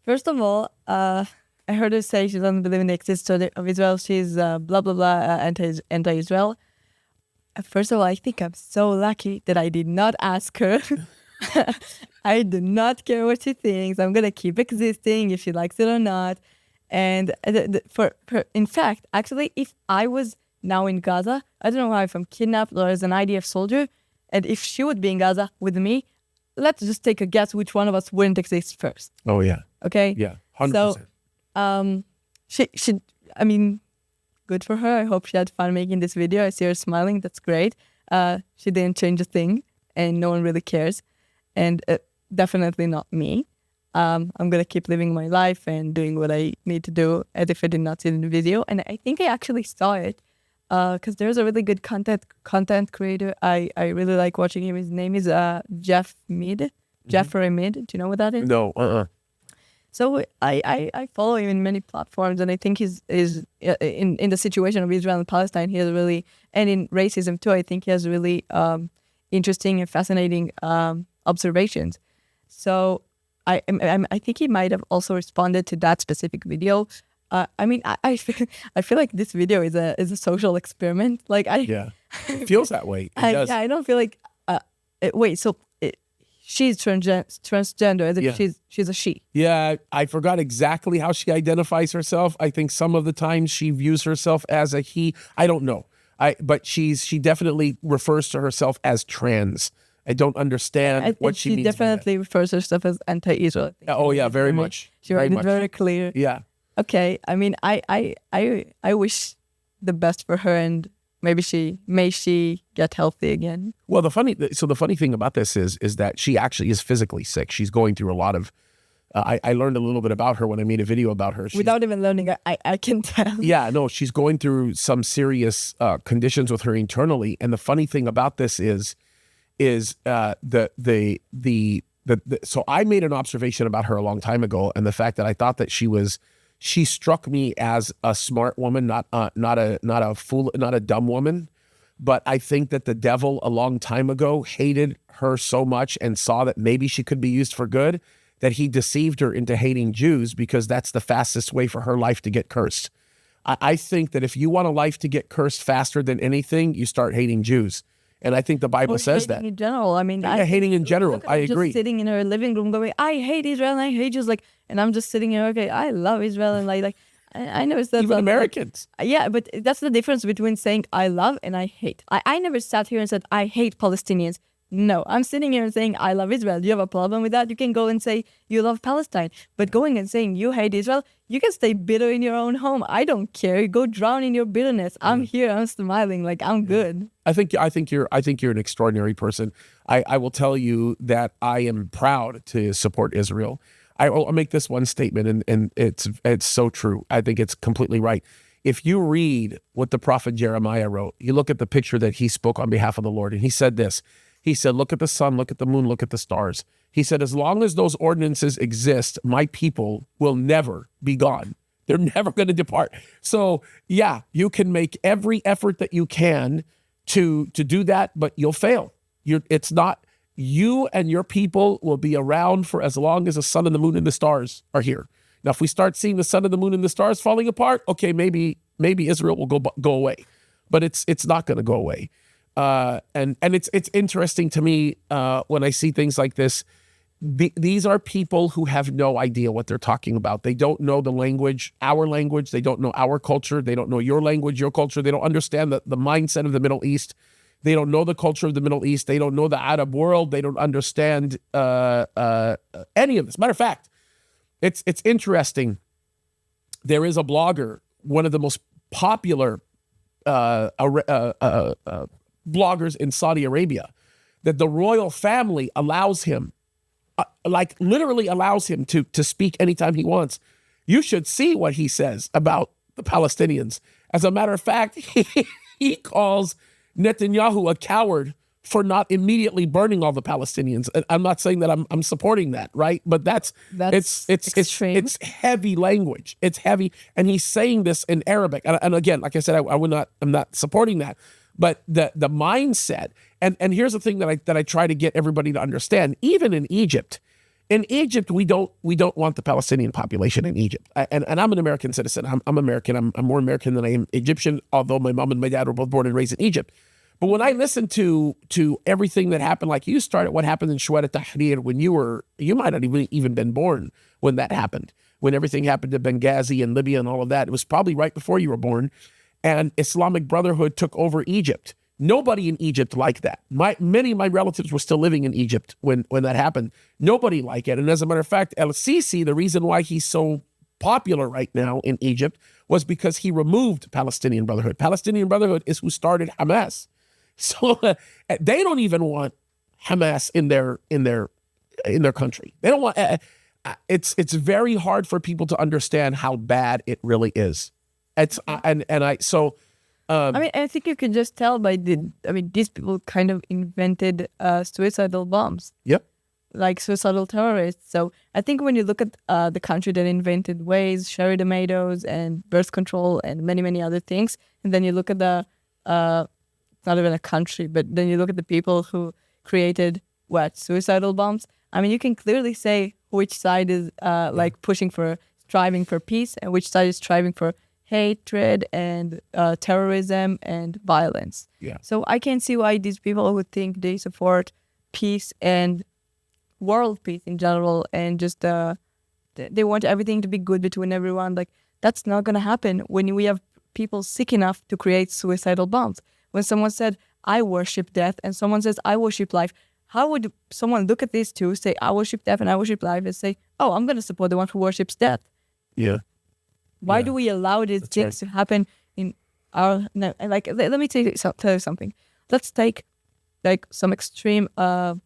S2: First of all, I heard her say she doesn't believe in the existence of Israel. She's blah, blah, blah, anti-Israel. First of all, I think I'm so lucky that I did not ask her. I do not care what she thinks. I'm going to keep existing if she likes it or not. And in fact, actually, if I was now in Gaza, I don't know if I'm kidnapped or as an IDF soldier, and if she would be in Gaza with me, let's just take a guess which one of us wouldn't exist first.
S1: Oh, yeah.
S2: Okay?
S1: Yeah, 100%.
S2: So, I mean, good for her. I hope she had fun making this video. I see her smiling. That's great. She didn't change a thing, and no one really cares. And definitely not me. I'm going to keep living my life and doing what I need to do as if I did not see it in the video. And I think I actually saw it because there's a really good content creator. I really like watching him. His name is Jeff Mead. Jeffrey Mead. Do you know what that is?
S1: No,
S2: So I follow him in many platforms, and I think he's in the situation of Israel and Palestine. He has really, and in racism too. I think he has really interesting and fascinating observations. So I think he might have also responded to that specific video. I mean, I feel like this video is a social experiment. Like
S1: yeah, it feels that way. It does.
S2: Yeah, I don't feel like. Wait, so. She's transgender, as if she's a she.
S1: Yeah, I forgot exactly how she identifies herself. I think some of the times she views herself as a he. I don't know. But she definitely refers to herself as trans. I don't understand what she means.
S2: She definitely refers to herself as anti-Israel.
S1: Oh yeah, very much.
S2: She made it very clear.
S1: Yeah.
S2: Okay. I mean, I wish the best for her, and maybe she get healthy again.
S1: Well, the funny thing about this is that she actually is physically sick. She's going through a lot of. I learned a little bit about her when I made a video about her.
S2: Without even learning, I can tell.
S1: Yeah, no, she's going through some serious conditions with her internally. And the funny thing about this is so I made an observation about her a long time ago, and the fact that I thought that she struck me as a smart woman, not a fool, not a dumb woman. But I think that the devil a long time ago hated her so much and saw that maybe she could be used for good, that he deceived her into hating Jews, because that's the fastest way for her life to get cursed. I think that if you want a life to get cursed faster than anything, you start hating Jews. And I think the Bible says that.
S2: In general, I mean,
S1: hating in general. I agree.
S2: Just sitting in her living room going, I hate Israel and I hate Jews, and I'm just sitting here, okay, I love Israel, and I know it's that.
S1: Even Americans.
S2: Yeah, but that's the difference between saying I love and I hate. I never sat here and said I hate Palestinians. No, I'm sitting here and saying I love Israel. Do you have a problem with that? You can go and say you love Palestine. But going and saying you hate Israel, you can stay bitter in your own home. I don't care. Go drown in your bitterness. I'm here. I'm smiling. I'm good.
S1: I think you're an extraordinary person. I will tell you that I am proud to support Israel. I'll make this one statement, and it's so true. I think it's completely right. If you read what the prophet Jeremiah wrote, you look at the picture that he spoke on behalf of the Lord, and he said this. He said, look at the sun, look at the moon, look at the stars. He said, as long as those ordinances exist, my people will never be gone. They're never going to depart. So yeah, you can make every effort that you can to do that, but you'll fail. It's not, you and your people will be around for as long as the sun and the moon and the stars are here. Now, if we start seeing the sun and the moon and the stars falling apart, okay, maybe Israel will go away, but it's not going to go away. And it's interesting to me when I see things like this. These are people who have no idea what they're talking about. They don't know the language, our language. They don't know our culture. They don't know your language, your culture. They don't understand the mindset of the Middle East. They don't know the culture of the Middle East. They don't know the Arab world. They don't understand any of this. Matter of fact, it's interesting. There is a blogger, one of the most popular bloggers in Saudi Arabia, that the royal family allows him, literally allows him to speak anytime he wants. You should see what he says about the Palestinians. As a matter of fact, he calls Netanyahu a coward for not immediately burning all the Palestinians. And I'm not saying that I'm supporting that, right? But that's
S2: extreme.
S1: It's heavy language. It's heavy, and he's saying this in Arabic. And again, like I said, I'm not supporting that. But the mindset, and here's the thing that I try to get everybody to understand. Even in Egypt, In Egypt, we don't want the Palestinian population in Egypt. And I'm an American citizen. I'm American. I'm more American than I am Egyptian, although my mom and my dad were both born and raised in Egypt. But when I listen to everything that happened, like you started, what happened in Shuhada Tahrir when you might not even been born when that happened, when everything happened to Benghazi and Libya and all of that. It was probably right before you were born. And Islamic Brotherhood took over Egypt. Nobody in Egypt liked that. Many of my relatives were still living in Egypt when that happened. Nobody liked it. And as a matter of fact, El Sisi, the reason why he's so popular right now in Egypt was because he removed Palestinian Brotherhood. Palestinian Brotherhood is who started Hamas. So they don't even want Hamas in their country. They don't want. It's very hard for people to understand how bad it really is. I
S2: think you can just tell by these people kind of invented suicidal bombs.
S1: Yep.
S2: Like suicidal terrorists. So I think when you look at the country that invented Waze, cherry tomatoes, and birth control, and many, many other things, and then you look at the, it's not even a country, but then you look at the people who created suicidal bombs. I mean, you can clearly say which side is striving for peace and which side is striving for hatred and terrorism and violence.
S1: Yeah.
S2: So I can see why these people would think they support peace and world peace in general, and just they want everything to be good between everyone. Like, that's not going to happen when we have people sick enough to create suicidal bombs. When someone said, I worship death, and someone says, I worship life, how would someone look at these two, say, I worship death and I worship life, and say, oh, I'm going to support the one who worships death?
S1: Yeah.
S2: Why do we allow these things to happen in our... No, like, let me tell you something. Let's take, like, some extreme, murderer.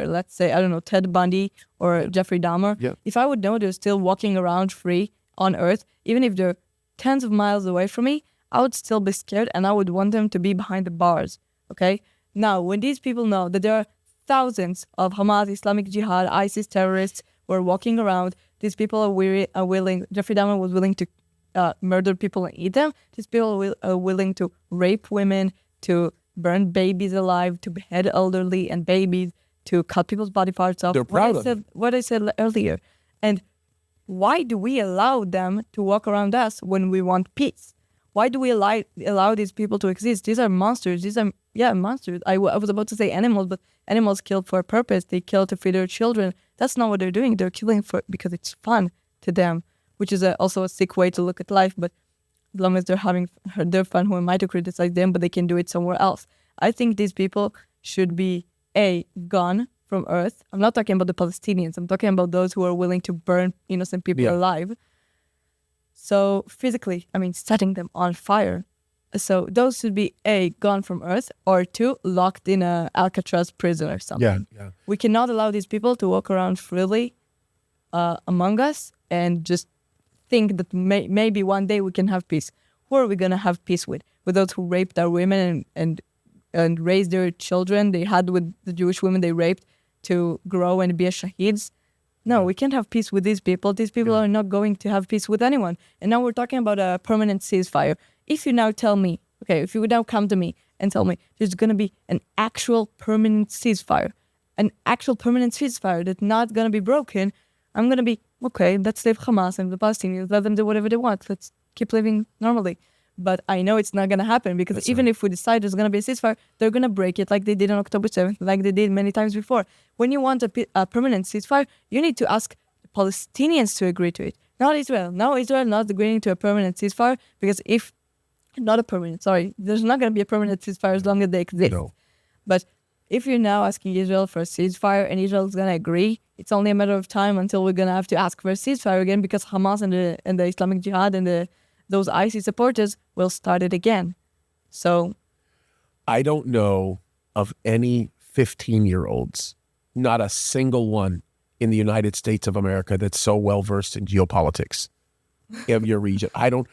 S2: Let's say, I don't know, Ted Bundy or Jeffrey Dahmer.
S1: Yeah.
S2: If I would know they're still walking around free on Earth, even if they're tens of miles away from me, I would still be scared, and I would want them to be behind the bars, okay? Now, when these people know that there are thousands of Hamas, Islamic Jihad, ISIS terrorists who are walking around, these people are willing, Jeffrey Dahmer was willing to murder people and eat them. These people are willing to rape women, to burn babies alive, to behead elderly and babies, to cut people's body parts off.
S1: They're proud of it.
S2: What I said earlier. And why do we allow them to walk around us when we want peace? Why do we allow these people to exist? These are monsters. These are, monsters. I was about to say animals, but animals kill for a purpose. They kill to feed their children. That's not what they're doing. They're killing because it's fun to them, which is also a sick way to look at life. But as long as they're having their fun, who am I to criticize them? But they can do it somewhere else. I think these people should be, gone from Earth. I'm not talking about the Palestinians. I'm talking about those who are willing to burn innocent people alive. So physically, setting them on fire. So those should be gone from Earth, or 2, locked in a Alcatraz prison or something.
S1: Yeah.
S2: We cannot allow these people to walk around freely among us and just think that maybe one day we can have peace. Who are we going to have peace with? With those who raped our women and raised their children they had with the Jewish women they raped to grow and be a shaheeds? No, we can't have peace with these people. These people are not going to have peace with anyone. And now we're talking about a permanent ceasefire. If you now tell me, if you would now come to me and tell me there's going to be an actual permanent ceasefire that's not going to be broken, I'm going to be, okay, let's leave Hamas and the Palestinians, let them do whatever they want. Let's keep living normally. But I know it's not going to happen, because if we decide there's going to be a ceasefire, they're going to break it like they did on October 7th, like they did many times before. When you want a permanent ceasefire, you need to ask the Palestinians to agree to it, not Israel. Now Israel not agreeing to a permanent ceasefire, because there's not going to be a permanent ceasefire as long as they exist. No. But if you're now asking Israel for a ceasefire and Israel's going to agree, it's only a matter of time until we're going to have to ask for a ceasefire again, because Hamas and the Islamic Jihad and those ISIS supporters will start it again. So
S1: I don't know of any 15-year-olds, not a single one in the United States of America that's so well-versed in geopolitics of your region. I don't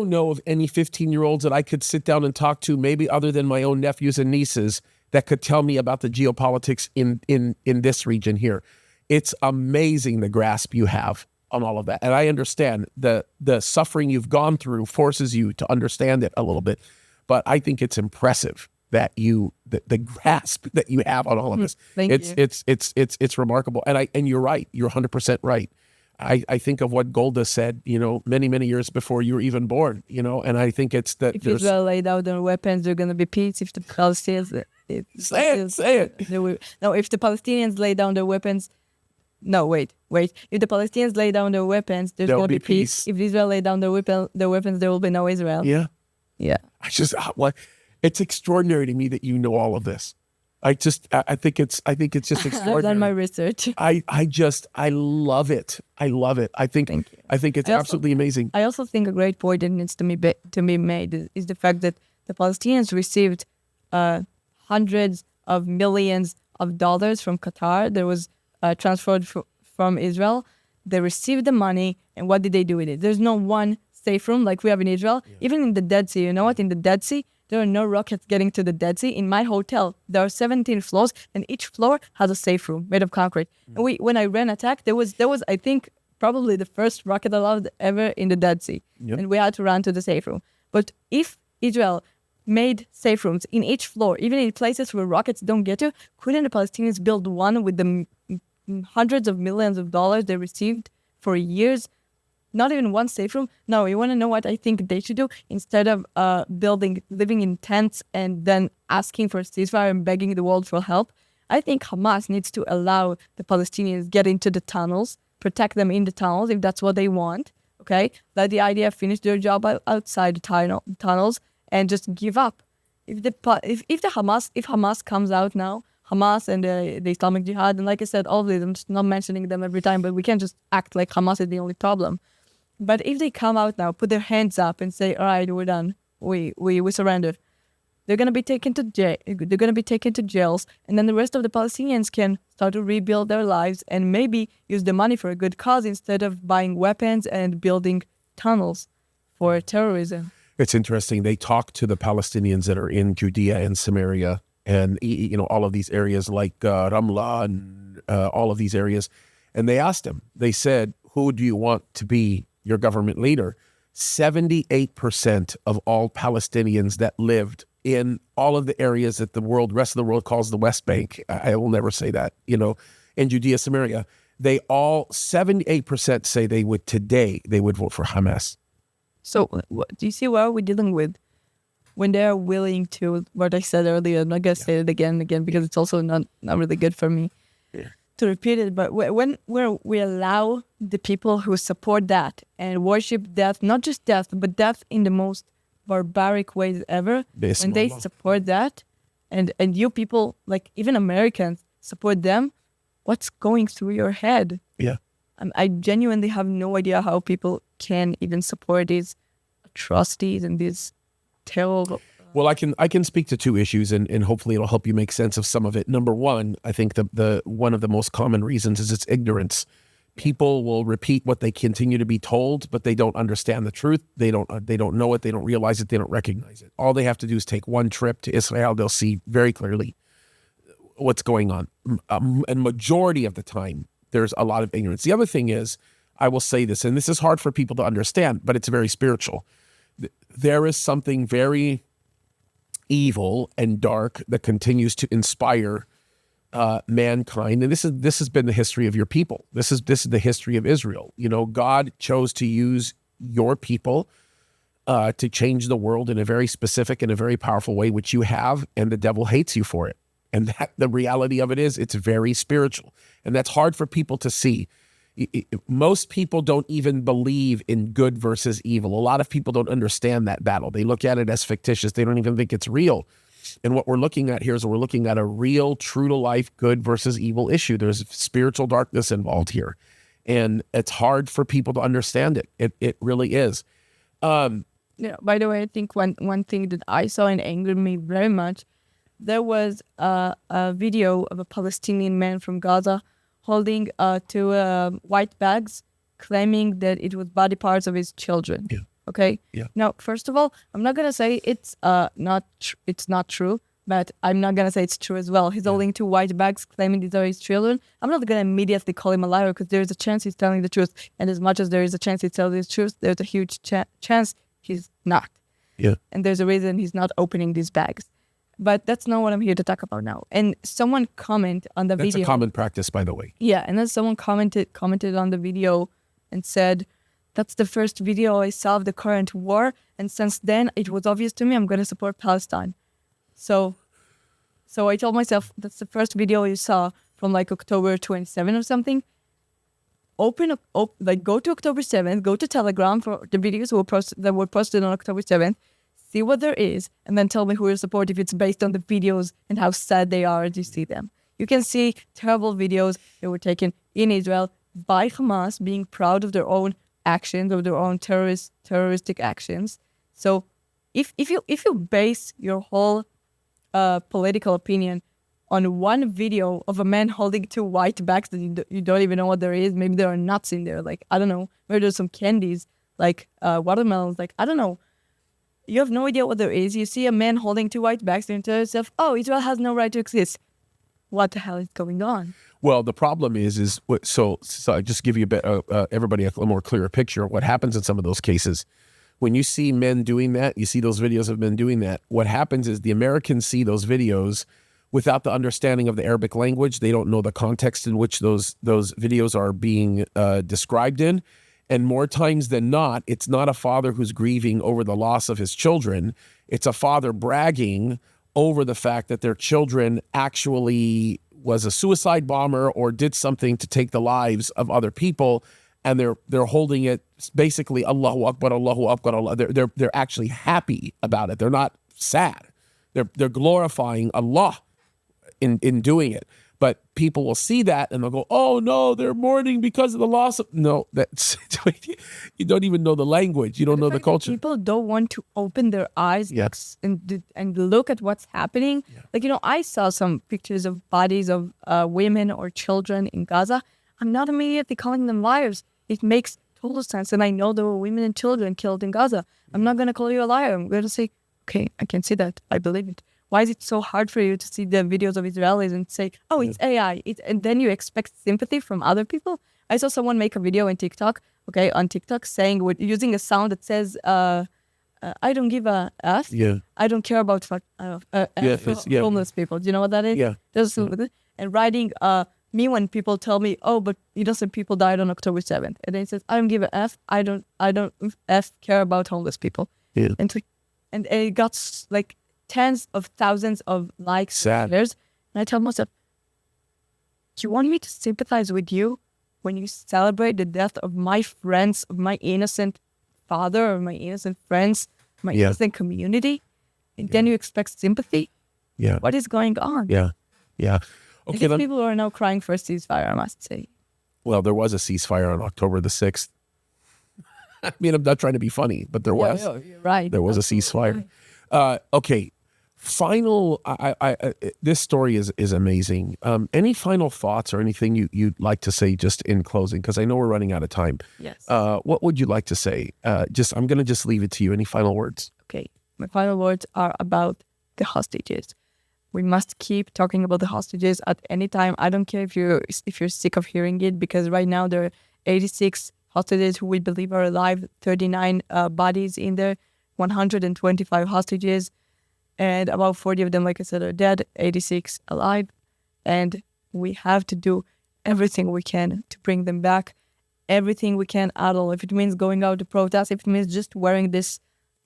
S1: know of any 15-year-olds that I could sit down and talk to, maybe other than my own nephews and nieces, that could tell me about the geopolitics in this region here. It's amazing the grasp you have on all of that. And I understand the suffering you've gone through forces you to understand it a little bit, but I think it's impressive that the grasp that you have on all of this.
S2: Thank you.
S1: It's remarkable. And you're right. You're 100% right. I think of what Golda said, many, many years before you were even born, and I think it's that
S2: if Israel laid down their weapons, there's going to be peace. If the Palestinians...
S1: Say it.
S2: No, if the Palestinians lay down their weapons... No, wait. If the Palestinians lay down their weapons, there's going to be peace. If Israel lay down their weapons, there will be no Israel.
S1: Yeah.
S2: Yeah.
S1: It's extraordinary to me that you know all of this. I think it's just extraordinary.
S2: I've done my research.
S1: I love it. I love it. I think it's absolutely amazing.
S2: I also think a great point that needs to be made is the fact that the Palestinians received hundreds of millions of dollars from Qatar. There was transferred from Israel. They received the money, and what did they do with it? There's no one safe room like we have in Israel. Yeah. Even in the Dead Sea, you know what? In the Dead Sea, there are no rockets getting to the Dead Sea. In my hotel, there are 17 floors, and each floor has a safe room made of concrete. And when Iran attacked, there was I think probably the first rocket allowed ever in the Dead Sea, and we had to run to the safe room. But if Israel made safe rooms in each floor, even in places where rockets don't get to, couldn't the Palestinians build one with the hundreds of millions of dollars they received for years? Not even one safe room. No, you want to know what I think they should do? Instead of living in tents and then asking for a ceasefire and begging the world for help, I think Hamas needs to allow the Palestinians get into the tunnels, protect them in the tunnels if that's what they want. Okay, let the IDF finish their job outside the tunnels and just give up. If Hamas comes out now, Hamas and the Islamic Jihad, and like I said, all of these, I'm just not mentioning them every time, but we can't just act like Hamas is the only problem. But if they come out now, put their hands up and say, all right, we're done. We surrendered. They're going to be taken to jail. They're going to be taken to jails. And then the rest of the Palestinians can start to rebuild their lives and maybe use the money for a good cause instead of buying weapons and building tunnels for terrorism.
S1: It's interesting. They talk to the Palestinians that are in Judea and Samaria and, all of these areas like Ramla and all of these areas. And they asked them, they said, who do you want to be your government leader? 78% of all Palestinians that lived in all of the areas that the rest of the world calls the West Bank, I will never say that, in Judea, Samaria, they all, 78% say they would vote for Hamas.
S2: So do you see what we're dealing with? When they're willing to, what I said earlier, I'm not going to say it again and again because it's also not really good for me to repeat it, but when we allow the people who support that and worship death, not just death, but death in the most barbaric ways ever, when they support that, and you people, like even Americans, support them, what's going through your head?
S1: Yeah.
S2: I genuinely have no idea how people can even support these atrocities and these terrible...
S1: Well, I can speak to two issues, and hopefully it'll help you make sense of some of it. Number one, I think the one of the most common reasons is it's ignorance. People will repeat what they continue to be told, but they don't understand the truth. They don't know it. They don't realize it. They don't recognize it. All they have to do is take one trip to Israel. They'll see very clearly what's going on. And majority of the time, there's a lot of ignorance. The other thing is, I will say this, and this is hard for people to understand, but it's very spiritual. There is something very evil and dark that continues to inspire mankind, and this has been the history of your people. This is the history of Israel. God chose to use your people to change the world in a very specific and a very powerful way, which you have, and the devil hates you for it. And that the reality of it is, it's very spiritual, and that's hard for people to see. Most people don't even believe in good versus evil. A lot of people don't understand that battle. They look at it as fictitious. They don't even think it's real. And what we're looking at here is we're looking at a real, true-to-life, good versus evil issue. There's spiritual darkness involved here. And it's hard for people to understand it. It really is.
S2: By the way, I think one thing that I saw and angered me very much, there was a video of a Palestinian man from Gaza holding two white bags, claiming that it was body parts of his children.
S1: Yeah.
S2: Okay.
S1: Yeah.
S2: Now, first of all, I'm not gonna say it's not true, but I'm not gonna say it's true as well. He's holding two white bags, claiming these are his children. I'm not gonna immediately call him a liar because there's a chance he's telling the truth, and as much as there is a chance he's telling the truth, there's a huge chance he's not.
S1: Yeah.
S2: And there's a reason he's not opening these bags. But that's not what I'm here to talk about now. And someone comment on the
S1: That's
S2: video.
S1: a common practice, by the way.
S2: Yeah, and then someone commented on the video and said, that's the first video I saw of the current war, and since then it was obvious to me I'm going to support Palestine. So I told myself, that's the first video you saw from like October 27 or something. Go to October 7th, go to Telegram for the videos that were posted on October 7th, see what there is, and then tell me who you support if it's based on the videos and how sad they are as you see them. You can see terrible videos that were taken in Israel by Hamas being proud of their own actions, of their own terroristic actions. So if you base your whole political opinion on one video of a man holding two white bags that you don't even know what there is, maybe there are nuts in there, like, I don't know, maybe there's some candies, like watermelons, like, I don't know. You have no idea what there is. You see a man holding two white bags and you tell yourself, oh, Israel has no right to exist. What the hell is going on?
S1: Well, the problem so I just give you everybody a little more clearer picture of what happens in some of those cases. When you see men doing that, you see those videos of men doing that, what happens is the Americans see those videos without the understanding of the Arabic language. They don't know the context in which those videos are being described in. And more times than not, it's not a father who's grieving over the loss of his children. It's a father bragging over the fact that their children actually was a suicide bomber or did something to take the lives of other people. And they're holding it basically Allahu Akbar, Allahu Akbar, Allah. They're actually happy about it. They're not sad. They're glorifying Allah in doing it. But people will see that and they'll go, oh no, they're mourning because of the loss of... No, that's you don't even know the language. You don't know the culture.
S2: People don't want to open their eyes and look at what's happening. Yeah. Like, I saw some pictures of bodies of women or children in Gaza. I'm not immediately calling them liars. It makes total sense. And I know there were women and children killed in Gaza. I'm not going to call you a liar. I'm going to say, okay, I can see that. I believe it. Why is it so hard for you to see the videos of Israelis and say, oh, it's AI, and then you expect sympathy from other people? I saw someone make a video on TikTok, saying, using a sound that says, I don't give a F. Yeah. I don't care about homeless people. Do you know what that is?
S1: Yeah.
S2: And writing, me when people tell me, oh, but innocent people died on October 7th. And then he says, I don't give a F. I don't care about homeless people.
S1: Yeah.
S2: And it got like tens of thousands of likes.
S1: Sad.
S2: And I tell myself, do you want me to sympathize with you when you celebrate the death of my friends, of my innocent father, or my innocent friends, my innocent community? And then you expect sympathy?
S1: Yeah.
S2: What is going on?
S1: Yeah. Yeah. Okay.
S2: People are now crying for a ceasefire, I must say.
S1: Well, there was a ceasefire on October the 6th. I mean, I'm not trying to be funny, but there was.
S2: Yeah, you're right.
S1: There was a ceasefire. Right. Okay. Final, this story is amazing. Any final thoughts or anything you'd like to say just in closing? Because I know we're running out of time.
S2: Yes.
S1: What would you like to say? I'm going to just leave it to you. Any final words?
S2: Okay. My final words are about the hostages. We must keep talking about the hostages at any time. I don't care if you're sick of hearing it, because right now there are 86 hostages who we believe are alive, 39 bodies in there, 125 hostages. And about 40 of them, like I said, are dead, 86 alive. And we have to do everything we can to bring them back, everything we can at all. If it means going out to protest, if it means just wearing this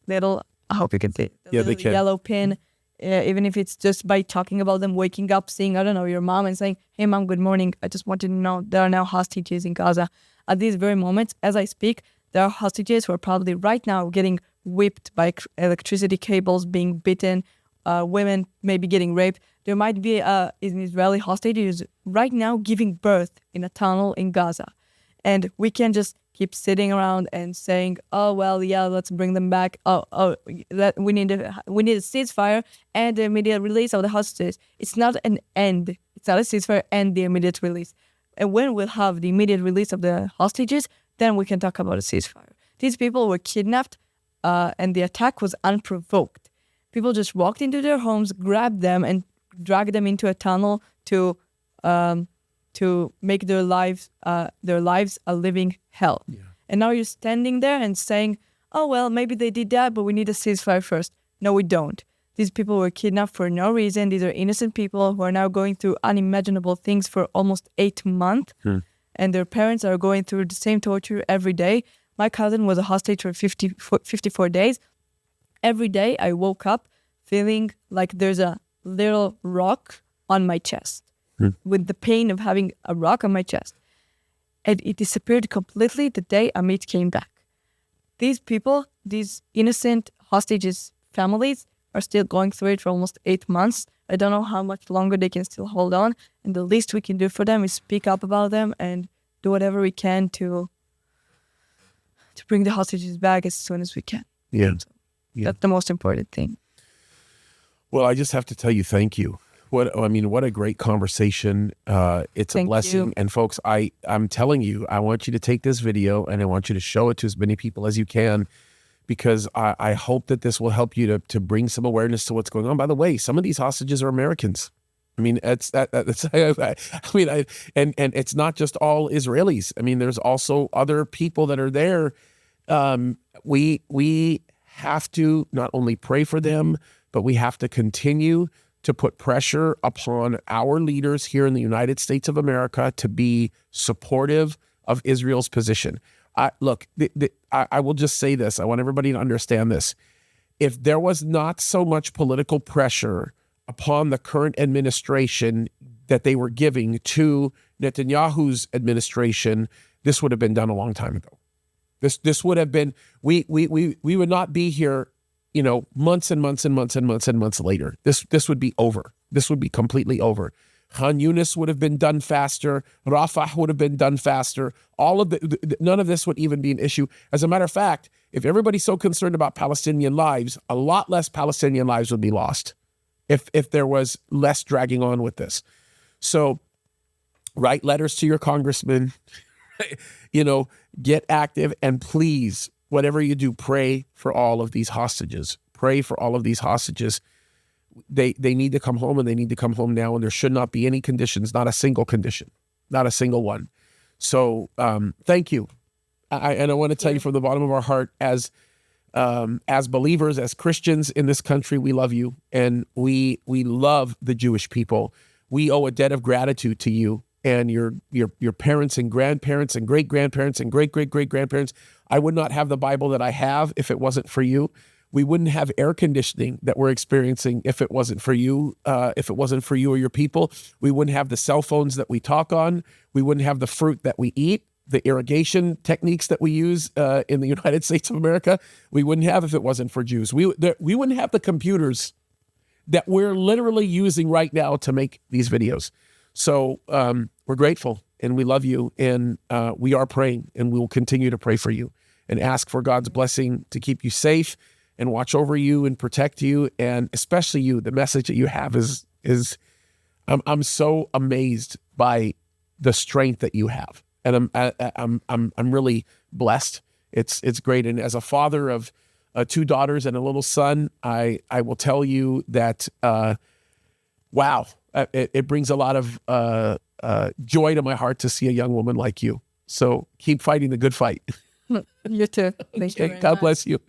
S2: little, I hope you can see it, yellow pin, even if it's just by talking about them, waking up, seeing, I don't know, your mom and saying, hey, mom, good morning. I just wanted to know there are now hostages in Gaza. At these very moments, as I speak, there are hostages who are probably right now getting whipped by electricity cables, being bitten, women maybe getting raped. There might be an Israeli hostage who's right now giving birth in a tunnel in Gaza. And we can't just keep sitting around and saying, oh, well, yeah, let's bring them back. We need a ceasefire and the immediate release of the hostages. It's not an end. It's not a ceasefire and the immediate release. And when we'll have the immediate release of the hostages, then we can talk about a ceasefire. These people were kidnapped, and the attack was unprovoked. People just walked into their homes, grabbed them, and dragged them into a tunnel to make their lives a living hell. Yeah. And now you're standing there and saying, oh, well, maybe they did that, but we need a ceasefire first. No, we don't. These people were kidnapped for no reason. These are innocent people who are now going through unimaginable things for almost 8 months. And their parents are going through the same torture every day. My cousin was a hostage for 54 days. Every day I woke up feeling like there's a little rock on my chest, with the pain of having a rock on my chest. And it disappeared completely the day Amit came back. These people, these innocent hostages' families, are still going through it for almost 8 months. I don't know how much longer they can still hold on. And the least we can do for them is speak up about them and do whatever we can to bring the hostages back as soon as we can.
S1: Yeah.
S2: So that's the most important thing.
S1: Well, I just have to tell you, thank you. What a great conversation. It's a
S2: Thank
S1: blessing.
S2: you.
S1: And folks, I'm telling you, I want you to take this video and I want you to show it to as many people as you can, because I hope that this will help you to bring some awareness to what's going on. By the way, some of these hostages are Americans. I mean, and it's not just all Israelis. I mean, there's also other people that are there. We have to not only pray for them, but we have to continue to put pressure upon our leaders here in the United States of America to be supportive of Israel's position. I will just say this. I want everybody to understand this. If there was not so much political pressure upon the current administration that they were giving to Netanyahu's administration, this would have been done a long time ago. This would have been, we would not be here, months and months and months and months and months later. This would be over. This would be completely over. Khan Yunis would have been done faster. Rafah would have been done faster. None of this would even be an issue. As a matter of fact, if everybody's so concerned about Palestinian lives, a lot less Palestinian lives would be lost if there was less dragging on with this. So write letters to your congressman, get active, and please, whatever you do, pray for all of these hostages. Pray for all of these hostages. They need to come home, and they need to come home now, and there should not be any conditions, not a single condition, not a single one. So thank you. And I want to tell you from the bottom of our heart, as believers, as Christians in this country, we love you, and we love the Jewish people. We owe a debt of gratitude to you and your parents and grandparents and great-grandparents and great-great-great-grandparents. I would not have the Bible that I have if it wasn't for you. We wouldn't have air conditioning that we're experiencing if it wasn't for you, if it wasn't for you or your people. We wouldn't have the cell phones that we talk on. We wouldn't have the fruit that we eat, the irrigation techniques that we use in the United States of America. We wouldn't have if it wasn't for Jews. We wouldn't have the computers that we're literally using right now to make these videos. So we're grateful, and we love you, and we are praying, and we will continue to pray for you and ask for God's blessing to keep you safe and watch over you and protect you, and especially you. The message that you have is I'm so amazed by the strength that you have, and I'm really blessed. It's great, and as a father of 2 daughters and a little son, I will tell you that wow, it brings a lot of joy to my heart to see a young woman like you. So keep fighting the good fight.
S2: You too. Thank you very
S1: God
S2: much.
S1: bless you.